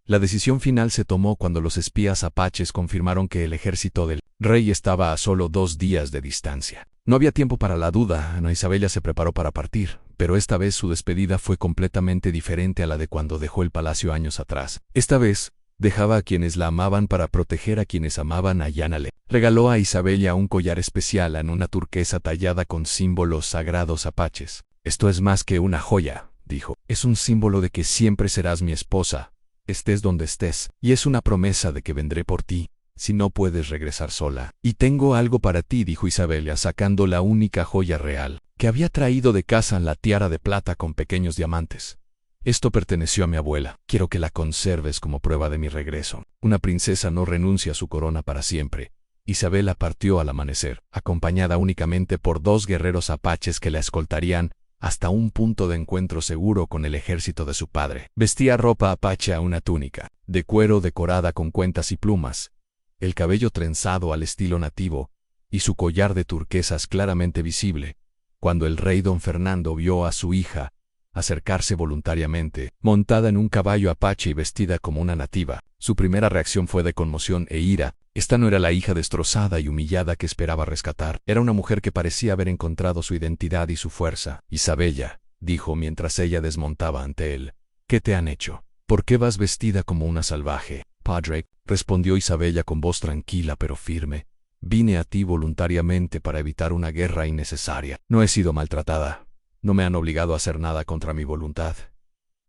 La decisión final se tomó cuando los espías apaches confirmaron que el ejército del rey estaba a solo 2 días de distancia. No había tiempo para la duda. Isabella se preparó para partir, pero esta vez su despedida fue completamente diferente a la de cuando dejó el palacio años atrás. Esta vez, dejaba a quienes la amaban para proteger a quienes amaban. Illana le regaló a Isabella un collar especial en una turquesa tallada con símbolos sagrados apaches. Esto es más que una joya, dijo. Es un símbolo de que siempre serás mi esposa, estés donde estés, y es una promesa de que vendré por ti, si no puedes regresar sola. Y tengo algo para ti, dijo Isabella, sacando la única joya real que había traído de casa, la tiara de plata con pequeños diamantes. Esto perteneció a mi abuela. Quiero que la conserves como prueba de mi regreso. Una princesa no renuncia a su corona para siempre. Isabella partió al amanecer, acompañada únicamente por 2 guerreros apaches que la escoltarían hasta un punto de encuentro seguro con el ejército de su padre. Vestía ropa apache, una túnica de cuero decorada con cuentas y plumas, el cabello trenzado al estilo nativo y su collar de turquesas claramente visible. Cuando el rey don Fernando vio a su hija acercarse voluntariamente, montada en un caballo apache y vestida como una nativa, su primera reacción fue de conmoción e ira. Esta no era la hija destrozada y humillada que esperaba rescatar. Era una mujer que parecía haber encontrado su identidad y su fuerza. Isabella, dijo mientras ella desmontaba ante él, ¿qué te han hecho? ¿Por qué vas vestida como una salvaje? Padre, respondió Isabella con voz tranquila pero firme, vine a ti voluntariamente para evitar una guerra innecesaria. No he sido maltratada. No me han obligado a hacer nada contra mi voluntad.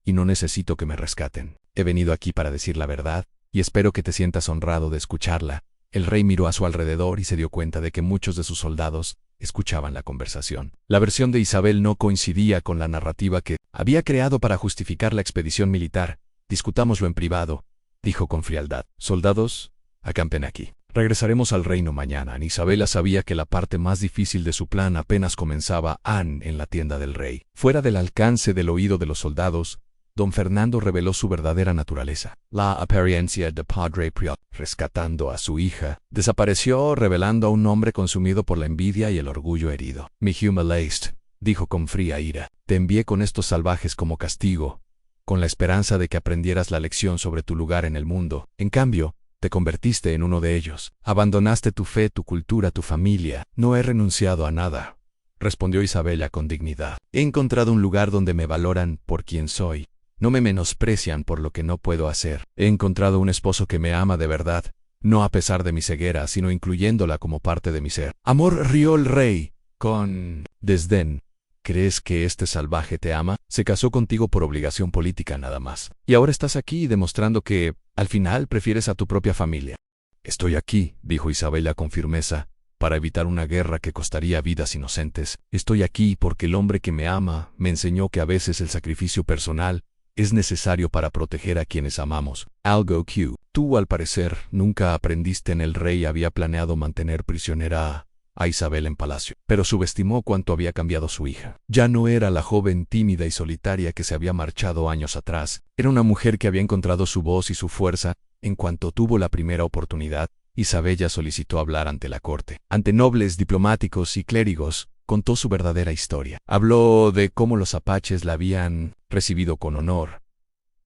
Y no necesito que me rescaten. He venido aquí para decir la verdad, y espero que te sientas honrado de escucharla. El rey miró a su alrededor y se dio cuenta de que muchos de sus soldados escuchaban la conversación. La versión de Isabel no coincidía con la narrativa que había creado para justificar la expedición militar. Discutámoslo en privado, dijo con frialdad. Soldados, acampen aquí. Regresaremos al reino mañana. Isabella sabía que la parte más difícil de su plan apenas comenzaba. En la tienda del rey, fuera del alcance del oído de los soldados, don Fernando reveló su verdadera naturaleza. La apariencia de Padre Prior, rescatando a su hija, desapareció revelando a un hombre consumido por la envidia y el orgullo herido. Mi humilest, dijo con fría ira, te envié con estos salvajes como castigo, con la esperanza de que aprendieras la lección sobre tu lugar en el mundo. En cambio, te convertiste en uno de ellos. Abandonaste tu fe, tu cultura, tu familia. No he renunciado a nada, respondió Isabella con dignidad. He encontrado un lugar donde me valoran por quien soy. No me menosprecian por lo que no puedo hacer. He encontrado un esposo que me ama de verdad, no a pesar de mi ceguera, sino incluyéndola como parte de mi ser. Amor, rió el rey, con desdén. ¿Crees que este salvaje te ama? Se casó contigo por obligación política nada más. Y ahora estás aquí demostrando que, al final, prefieres a tu propia familia. Estoy aquí, dijo Isabella con firmeza, para evitar una guerra que costaría vidas inocentes. Estoy aquí porque el hombre que me ama me enseñó que a veces el sacrificio personal es necesario para proteger a quienes amamos. Algo que tú, al parecer, nunca aprendiste. El rey había planeado mantener prisionera a Isabel en palacio, pero subestimó cuánto había cambiado su hija. Ya no era la joven tímida y solitaria que se había marchado años atrás. Era una mujer que había encontrado su voz y su fuerza. En cuanto tuvo la primera oportunidad, Isabella solicitó hablar ante la corte. Ante nobles, diplomáticos y clérigos, contó su verdadera historia. Habló de cómo los apaches la habían recibido con honor,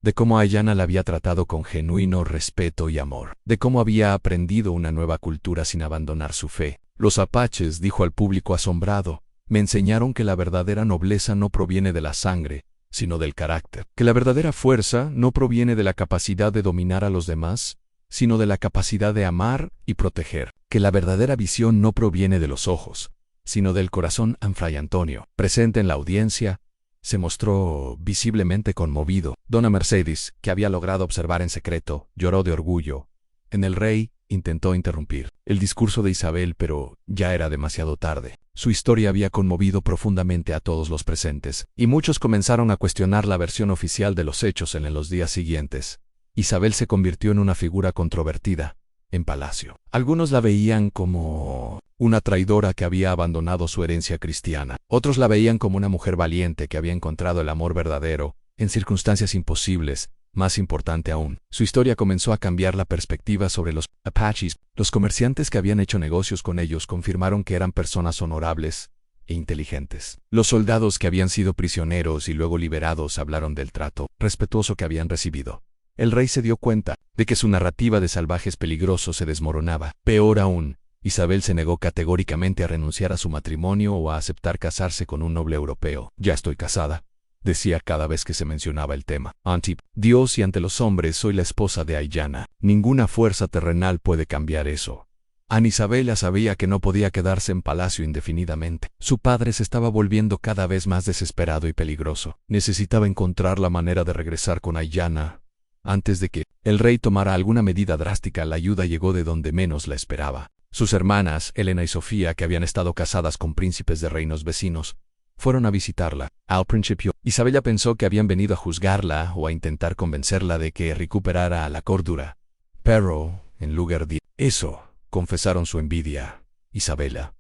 de cómo Ayana la había tratado con genuino respeto y amor, de cómo había aprendido una nueva cultura sin abandonar su fe. Los apaches, dijo al público asombrado, me enseñaron que la verdadera nobleza no proviene de la sangre, sino del carácter. Que la verdadera fuerza no proviene de la capacidad de dominar a los demás, sino de la capacidad de amar y proteger. Que la verdadera visión no proviene de los ojos, sino del corazón. Fray Antonio, presente en la audiencia, se mostró visiblemente conmovido. Dona Mercedes, que había logrado observar en secreto, lloró de orgullo. El rey intentó interrumpir el discurso de Isabel, pero ya era demasiado tarde. Su historia había conmovido profundamente a todos los presentes, y muchos comenzaron a cuestionar la versión oficial de los hechos en los días siguientes. Isabel se convirtió en una figura controvertida en palacio. Algunos la veían como una traidora que había abandonado su herencia cristiana. Otros la veían como una mujer valiente que había encontrado el amor verdadero en circunstancias imposibles. Más importante aún, su historia comenzó a cambiar la perspectiva sobre los apaches. Los comerciantes que habían hecho negocios con ellos confirmaron que eran personas honorables e inteligentes. Los soldados que habían sido prisioneros y luego liberados hablaron del trato respetuoso que habían recibido. El rey se dio cuenta de que su narrativa de salvajes peligrosos se desmoronaba. Peor aún, Isabel se negó categóricamente a renunciar a su matrimonio o a aceptar casarse con un noble europeo. Ya estoy casada, decía cada vez que se mencionaba el tema. Ante Dios y ante los hombres soy la esposa de Ayana. Ninguna fuerza terrenal puede cambiar eso. Ana Isabella sabía que no podía quedarse en palacio indefinidamente. Su padre se estaba volviendo cada vez más desesperado y peligroso. Necesitaba encontrar la manera de regresar con Ayana. Antes de que el rey tomara alguna medida drástica, la ayuda llegó de donde menos la esperaba. Sus hermanas, Elena y Sofía, que habían estado casadas con príncipes de reinos vecinos, fueron a visitarla. Al principio, Isabella pensó que habían venido a juzgarla o a intentar convencerla de que recuperara la cordura. Pero, en lugar de eso, confesaron su envidia. Isabella,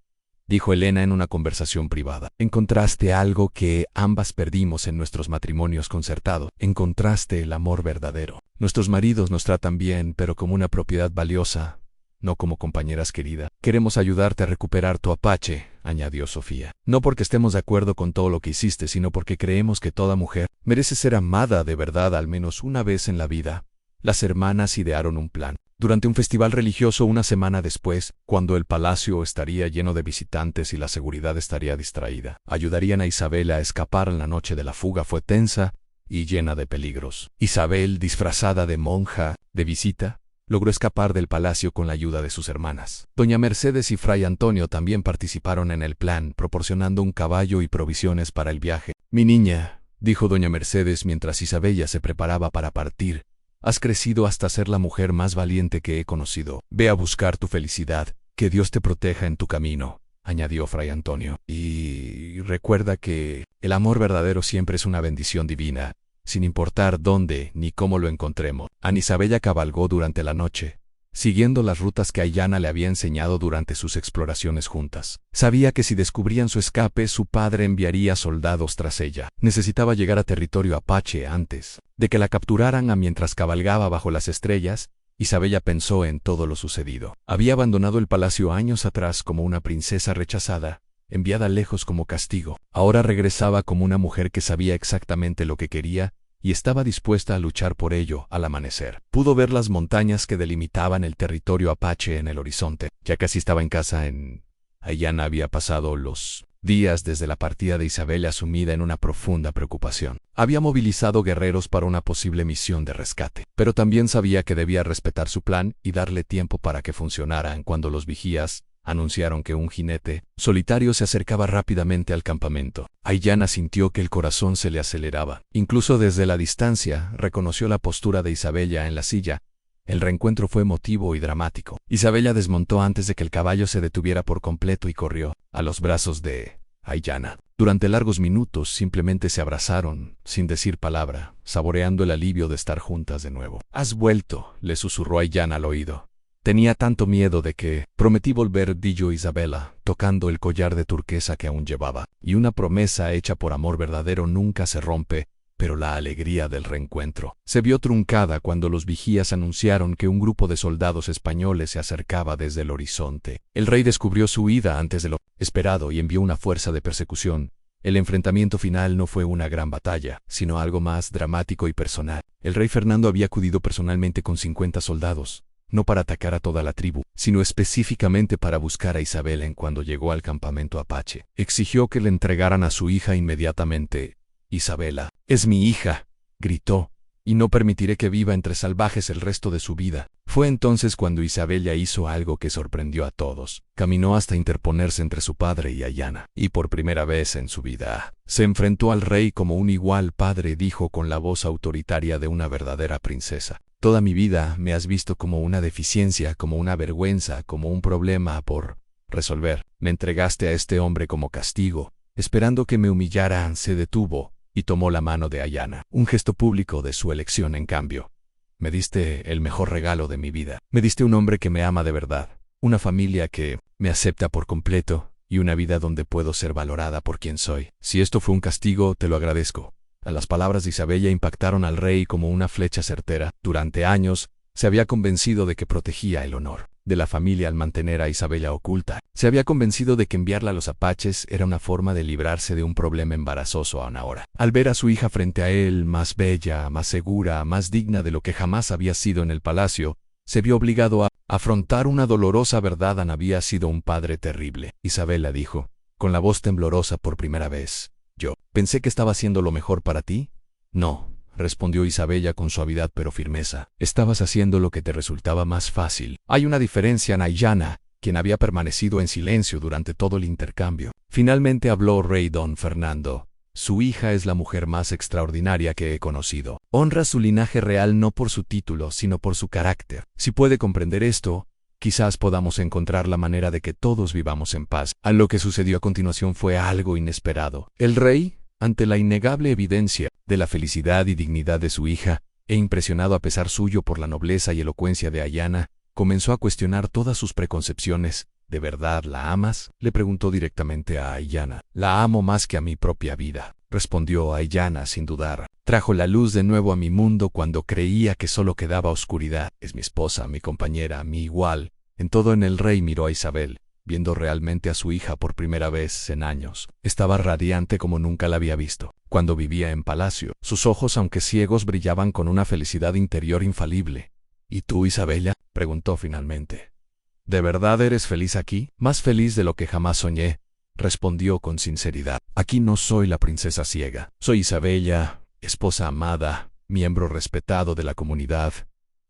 dijo Elena en una conversación privada, encontraste algo que ambas perdimos en nuestros matrimonios concertados. Encontraste el amor verdadero. Nuestros maridos nos tratan bien, pero como una propiedad valiosa, no como compañeras queridas. Queremos ayudarte a recuperar tu Apache, añadió Sofía. No porque estemos de acuerdo con todo lo que hiciste, sino porque creemos que toda mujer merece ser amada de verdad al menos una vez en la vida. Las hermanas idearon un plan. Durante un festival religioso una semana después, cuando el palacio estaría lleno de visitantes y la seguridad estaría distraída, ayudarían a Isabel a escapar en la noche de la fuga. Fue tensa y llena de peligros. Isabel, disfrazada de monja de visita, logró escapar del palacio con la ayuda de sus hermanas. Doña Mercedes y Fray Antonio también participaron en el plan, proporcionando un caballo y provisiones para el viaje. Mi niña, dijo doña Mercedes mientras Isabella se preparaba para partir, has crecido hasta ser la mujer más valiente que he conocido. Ve a buscar tu felicidad, que Dios te proteja en tu camino, añadió Fray Antonio. Y recuerda que el amor verdadero siempre es una bendición divina, sin importar dónde ni cómo lo encontremos. Ana Isabella cabalgó durante la noche, siguiendo las rutas que Ayana le había enseñado durante sus exploraciones juntas. Sabía que si descubrían su escape, su padre enviaría soldados tras ella. Necesitaba llegar a territorio apache antes de que la capturaran. Mientras cabalgaba bajo las estrellas, Isabella pensó en todo lo sucedido. Había abandonado el palacio años atrás como una princesa rechazada, enviada lejos como castigo. Ahora regresaba como una mujer que sabía exactamente lo que quería y estaba dispuesta a luchar por ello. Al amanecer, pudo ver las montañas que delimitaban el territorio apache en el horizonte. Ya casi estaba en casa. Ayana había pasado los días desde la partida de Isabella sumida en una profunda preocupación. Había movilizado guerreros para una posible misión de rescate, pero también sabía que debía respetar su plan y darle tiempo para que funcionara. Cuando los vigías anunciaron que un jinete solitario se acercaba rápidamente al campamento, Ayana sintió que el corazón se le aceleraba. Incluso desde la distancia, reconoció la postura de Isabella en la silla. El reencuentro fue emotivo y dramático. Isabella desmontó antes de que el caballo se detuviera por completo y corrió a los brazos de Ayana. Durante largos minutos simplemente se abrazaron, sin decir palabra, saboreando el alivio de estar juntas de nuevo. «Has vuelto», le susurró Ayana al oído. «Tenía tanto miedo de que...». «Prometí volver», dijo Isabella, tocando el collar de turquesa que aún llevaba. «Y una promesa hecha por amor verdadero nunca se rompe», pero la alegría del reencuentro se vio truncada cuando los vigías anunciaron que un grupo de soldados españoles se acercaba desde el horizonte. El rey descubrió su huida antes de lo esperado y envió una fuerza de persecución. El enfrentamiento final no fue una gran batalla, sino algo más dramático y personal. El rey Fernando había acudido personalmente con 50 soldados, no para atacar a toda la tribu, sino específicamente para buscar a Isabel. Cuando llegó al campamento apache, exigió que le entregaran a su hija inmediatamente. «Isabella, es mi hija», gritó, «y no permitiré que viva entre salvajes el resto de su vida». Fue entonces cuando Isabella hizo algo que sorprendió a todos. Caminó hasta interponerse entre su padre y Ayana, y por primera vez en su vida, se enfrentó al rey como un igual. «Padre», dijo con la voz autoritaria de una verdadera princesa, «toda mi vida me has visto como una deficiencia, como una vergüenza, como un problema por resolver. Me entregaste a este hombre como castigo, esperando que me humillara». Se detuvo y tomó la mano de Ayana, un gesto público de su elección. «En cambio, me diste el mejor regalo de mi vida. Me diste un hombre que me ama de verdad, una familia que me acepta por completo y una vida donde puedo ser valorada por quien soy. Si esto fue un castigo, te lo agradezco». Las palabras de Isabella impactaron al rey como una flecha certera. Durante años, se había convencido de que protegía el honor de la familia al mantener a Isabella oculta. Se había convencido de que enviarla a los apaches era una forma de librarse de un problema embarazoso. Ahora, al ver a su hija frente a él, más bella, más segura, más digna de lo que jamás había sido en el palacio, se vio obligado a afrontar una dolorosa verdad. Ana había sido un padre terrible. Isabella dijo, con la voz temblorosa por primera vez, «Yo pensé que estaba haciendo lo mejor para ti». «No», respondió Isabella con suavidad pero firmeza. «Estabas haciendo lo que te resultaba más fácil». «Hay una diferencia, Ayana», quien había permanecido en silencio durante todo el intercambio. Finalmente habló rey don Fernando. Su hija es la mujer más extraordinaria que he conocido. Honra su linaje real no por su título, sino por su carácter. Si puede comprender esto, quizás podamos encontrar la manera de que todos vivamos en paz. A lo que sucedió a continuación fue algo inesperado. El rey, ante la innegable evidencia de la felicidad y dignidad de su hija, e impresionado a pesar suyo por la nobleza y elocuencia de Ayana, comenzó a cuestionar todas sus preconcepciones. ¿De verdad la amas?, le preguntó directamente a Ayana. La amo más que a mi propia vida, respondió Ayana sin dudar. Trajo la luz de nuevo a mi mundo cuando creía que solo quedaba oscuridad. Es mi esposa, mi compañera, mi igual. En todo el rey miró a Isabel, viendo realmente a su hija por primera vez en años. Estaba radiante como nunca la había visto cuando vivía en palacio. Sus ojos, aunque ciegos, brillaban con una felicidad interior infalible. ¿Y tú, Isabella?, preguntó finalmente. ¿De verdad eres feliz aquí? Más feliz de lo que jamás soñé, respondió con sinceridad. Aquí no soy la princesa ciega. Soy Isabella, esposa amada, miembro respetado de la comunidad,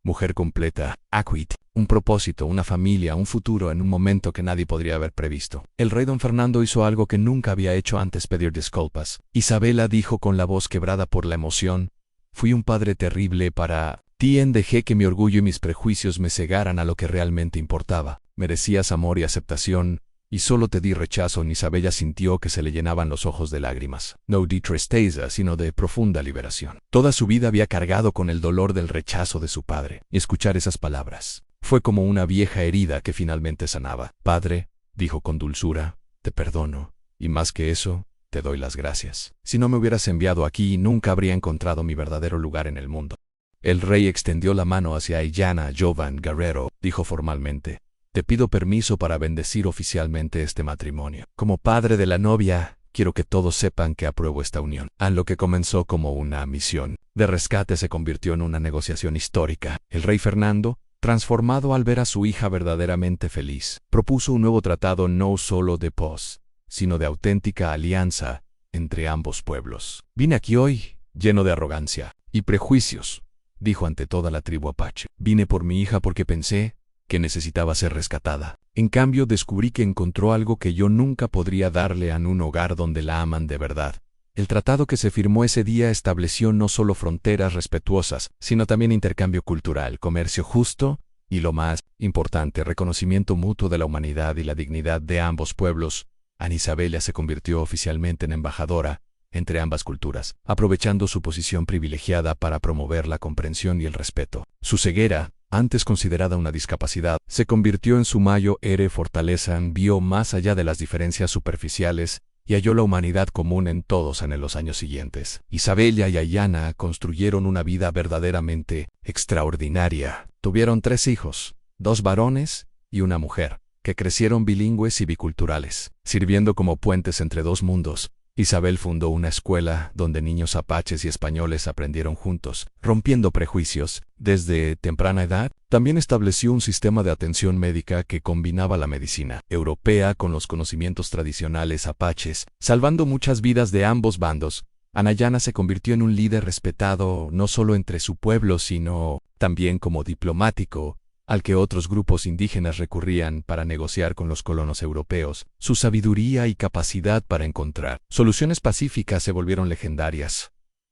mujer completa, acuit, un propósito, una familia, un futuro en un momento que nadie podría haber previsto. El rey don Fernando hizo algo que nunca había hecho antes: pedir disculpas. Isabela dijo con la voz quebrada por la emoción: fui un padre terrible para ti, dejé que mi orgullo y mis prejuicios me cegaran a lo que realmente importaba. Merecías amor y aceptación, y solo te di rechazo. Isabella sintió que se le llenaban los ojos de lágrimas. No de tristeza, sino de profunda liberación. Toda su vida había cargado con el dolor del rechazo de su padre, y escuchar esas palabras fue como una vieja herida que finalmente sanaba. Padre, dijo con dulzura, te perdono, y más que eso, te doy las gracias. Si no me hubieras enviado aquí, nunca habría encontrado mi verdadero lugar en el mundo. El rey extendió la mano hacia Ayana. Jovan Guerrero, dijo formalmente, te pido permiso para bendecir oficialmente este matrimonio. Como padre de la novia, quiero que todos sepan que apruebo esta unión. A lo que comenzó como una misión de rescate se convirtió en una negociación histórica. El rey Fernando, transformado al ver a su hija verdaderamente feliz, propuso un nuevo tratado no solo de paz, sino de auténtica alianza entre ambos pueblos. Vine aquí hoy, lleno de arrogancia y prejuicios, dijo ante toda la tribu apache. Vine por mi hija porque pensé que necesitaba ser rescatada. En cambio, descubrí que encontró algo que yo nunca podría darle en un hogar donde la aman de verdad. El tratado que se firmó ese día estableció no solo fronteras respetuosas, sino también intercambio cultural, comercio justo y, lo más importante, reconocimiento mutuo de la humanidad y la dignidad de ambos pueblos. Ana Isabella se convirtió oficialmente en embajadora entre ambas culturas, aprovechando su posición privilegiada para promover la comprensión y el respeto. Su ceguera, antes considerada una discapacidad, se convirtió en su mayor fortaleza. Vio más allá de las diferencias superficiales y halló la humanidad común en todos en los años siguientes. Isabella y Ayana construyeron una vida verdaderamente extraordinaria. Tuvieron 3 hijos, 2 varones y una mujer, que crecieron bilingües y biculturales, sirviendo como puentes entre 2 mundos. Isabel fundó una escuela donde niños apaches y españoles aprendieron juntos, rompiendo prejuicios. Desde temprana edad, también estableció un sistema de atención médica que combinaba la medicina europea con los conocimientos tradicionales apaches, salvando muchas vidas de ambos bandos. Ayana se convirtió en un líder respetado no solo entre su pueblo, sino también como diplomático, al que otros grupos indígenas recurrían para negociar con los colonos europeos. Su sabiduría y capacidad para encontrar soluciones pacíficas se volvieron legendarias.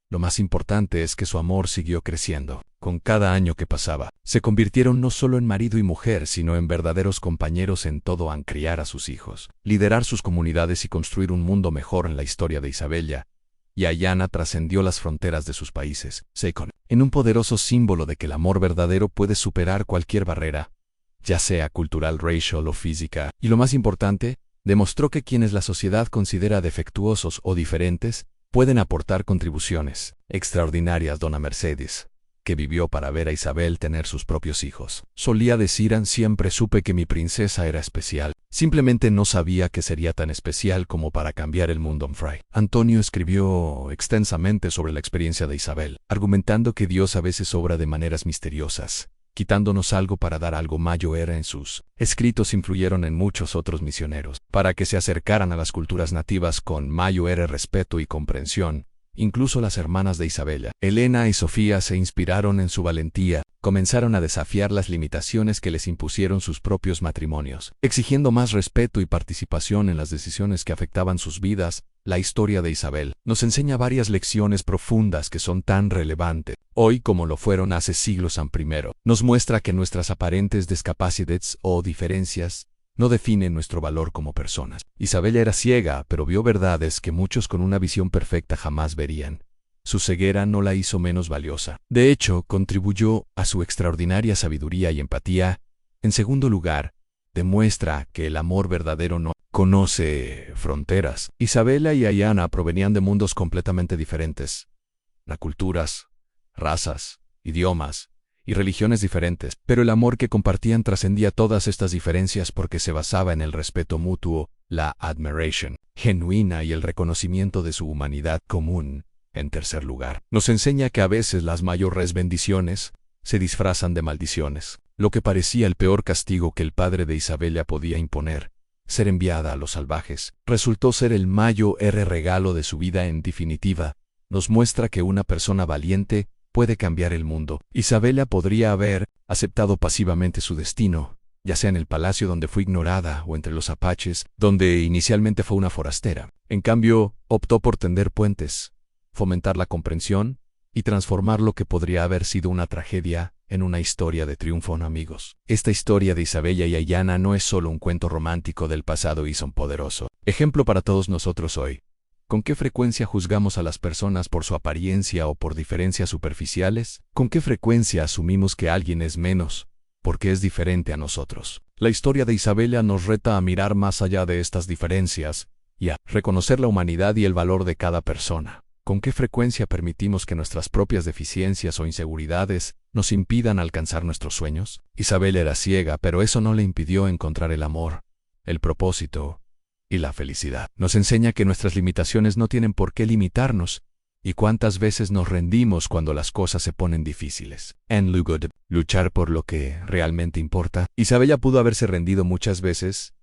Lo más importante es que su amor siguió creciendo. Con cada año que pasaba, se convirtieron no solo en marido y mujer, sino en verdaderos compañeros en todo: en criar a sus hijos, liderar sus comunidades y construir un mundo mejor. En la historia de Isabella y Ayana trascendió las fronteras de sus países, en un poderoso símbolo de que el amor verdadero puede superar cualquier barrera, ya sea cultural, racial o física. Y lo más importante, demostró que quienes la sociedad considera defectuosos o diferentes pueden aportar contribuciones extraordinarias. Dona Mercedes, que vivió para ver a Isabel tener sus propios hijos, solía decir: siempre supe que mi princesa era especial. Simplemente no sabía que sería tan especial como para cambiar el mundo. Fray Antonio escribió extensamente sobre la experiencia de Isabel, argumentando que Dios a veces obra de maneras misteriosas, quitándonos algo para dar algo mayor. En sus escritos influyeron en muchos otros misioneros, para que se acercaran a las culturas nativas con mayor respeto y comprensión, Incluso las hermanas de Isabella, Elena y Sofía, se inspiraron en su valentía, comenzaron a desafiar las limitaciones que les impusieron sus propios matrimonios, exigiendo más respeto y participación en las decisiones que afectaban sus vidas. La historia de Isabel nos enseña varias lecciones profundas que son tan relevantes hoy como lo fueron hace siglos. Primero, nos muestra que nuestras aparentes discapacidades o diferencias no definen nuestro valor como personas. Isabella era ciega, pero vio verdades que muchos con una visión perfecta jamás verían. Su ceguera no la hizo menos valiosa. De hecho, contribuyó a su extraordinaria sabiduría y empatía. En segundo lugar, demuestra que el amor verdadero no conoce fronteras. Isabella y Ayana provenían de mundos completamente diferentes, culturas, razas, idiomas y religiones diferentes, pero el amor que compartían trascendía todas estas diferencias porque se basaba en el respeto mutuo, la admiración genuina y el reconocimiento de su humanidad común. En tercer lugar, nos enseña que a veces las mayores bendiciones se disfrazan de maldiciones. Lo que parecía el peor castigo que el padre de Isabella podía imponer, ser enviada a los salvajes, resultó ser el mayor regalo de su vida. En definitiva, nos muestra que una persona valiente puede cambiar el mundo. Isabella podría haber aceptado pasivamente su destino, ya sea en el palacio donde fue ignorada o entre los apaches, donde inicialmente fue una forastera. En cambio, optó por tender puentes, fomentar la comprensión y transformar lo que podría haber sido una tragedia en una historia de triunfo. Amigos, esta historia de Isabella y Ayana no es solo un cuento romántico del pasado y son poderoso ejemplo para todos nosotros hoy. ¿Con qué frecuencia juzgamos a las personas por su apariencia o por diferencias superficiales? ¿Con qué frecuencia asumimos que alguien es menos porque es diferente a nosotros? La historia de Isabella nos reta a mirar más allá de estas diferencias y a reconocer la humanidad y el valor de cada persona. ¿Con qué frecuencia permitimos que nuestras propias deficiencias o inseguridades nos impidan alcanzar nuestros sueños? Isabella era ciega, pero eso no le impidió encontrar el amor, el propósito y la felicidad. Nos enseña que nuestras limitaciones no tienen por qué limitarnos y cuántas veces nos rendimos cuando las cosas se ponen difíciles. En lugar de luchar por lo que realmente importa, Isabella pudo haberse rendido muchas veces,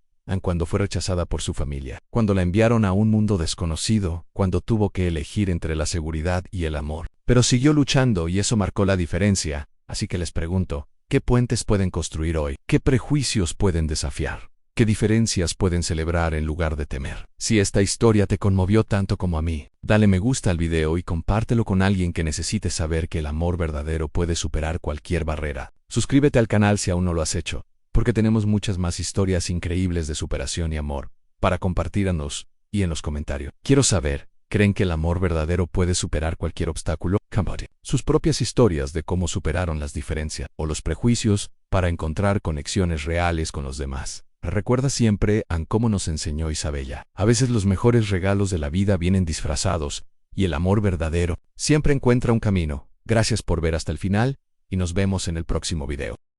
cuando fue rechazada por su familia, cuando la enviaron a un mundo desconocido, cuando tuvo que elegir entre la seguridad y el amor. Pero siguió luchando y eso marcó la diferencia. Así que les pregunto, ¿qué puentes pueden construir hoy? ¿Qué prejuicios pueden desafiar? ¿Qué diferencias pueden celebrar en lugar de temer? Si esta historia te conmovió tanto como a mí, dale me gusta al video y compártelo con alguien que necesite saber que el amor verdadero puede superar cualquier barrera. Suscríbete al canal si aún no lo has hecho, porque tenemos muchas más historias increíbles de superación y amor para compartirnos y en los comentarios. Quiero saber, ¿creen que el amor verdadero puede superar cualquier obstáculo? Comparte sus propias historias de cómo superaron las diferencias o los prejuicios para encontrar conexiones reales con los demás. Recuerda siempre cómo nos enseñó Isabella. A veces los mejores regalos de la vida vienen disfrazados y el amor verdadero siempre encuentra un camino. Gracias por ver hasta el final y nos vemos en el próximo video.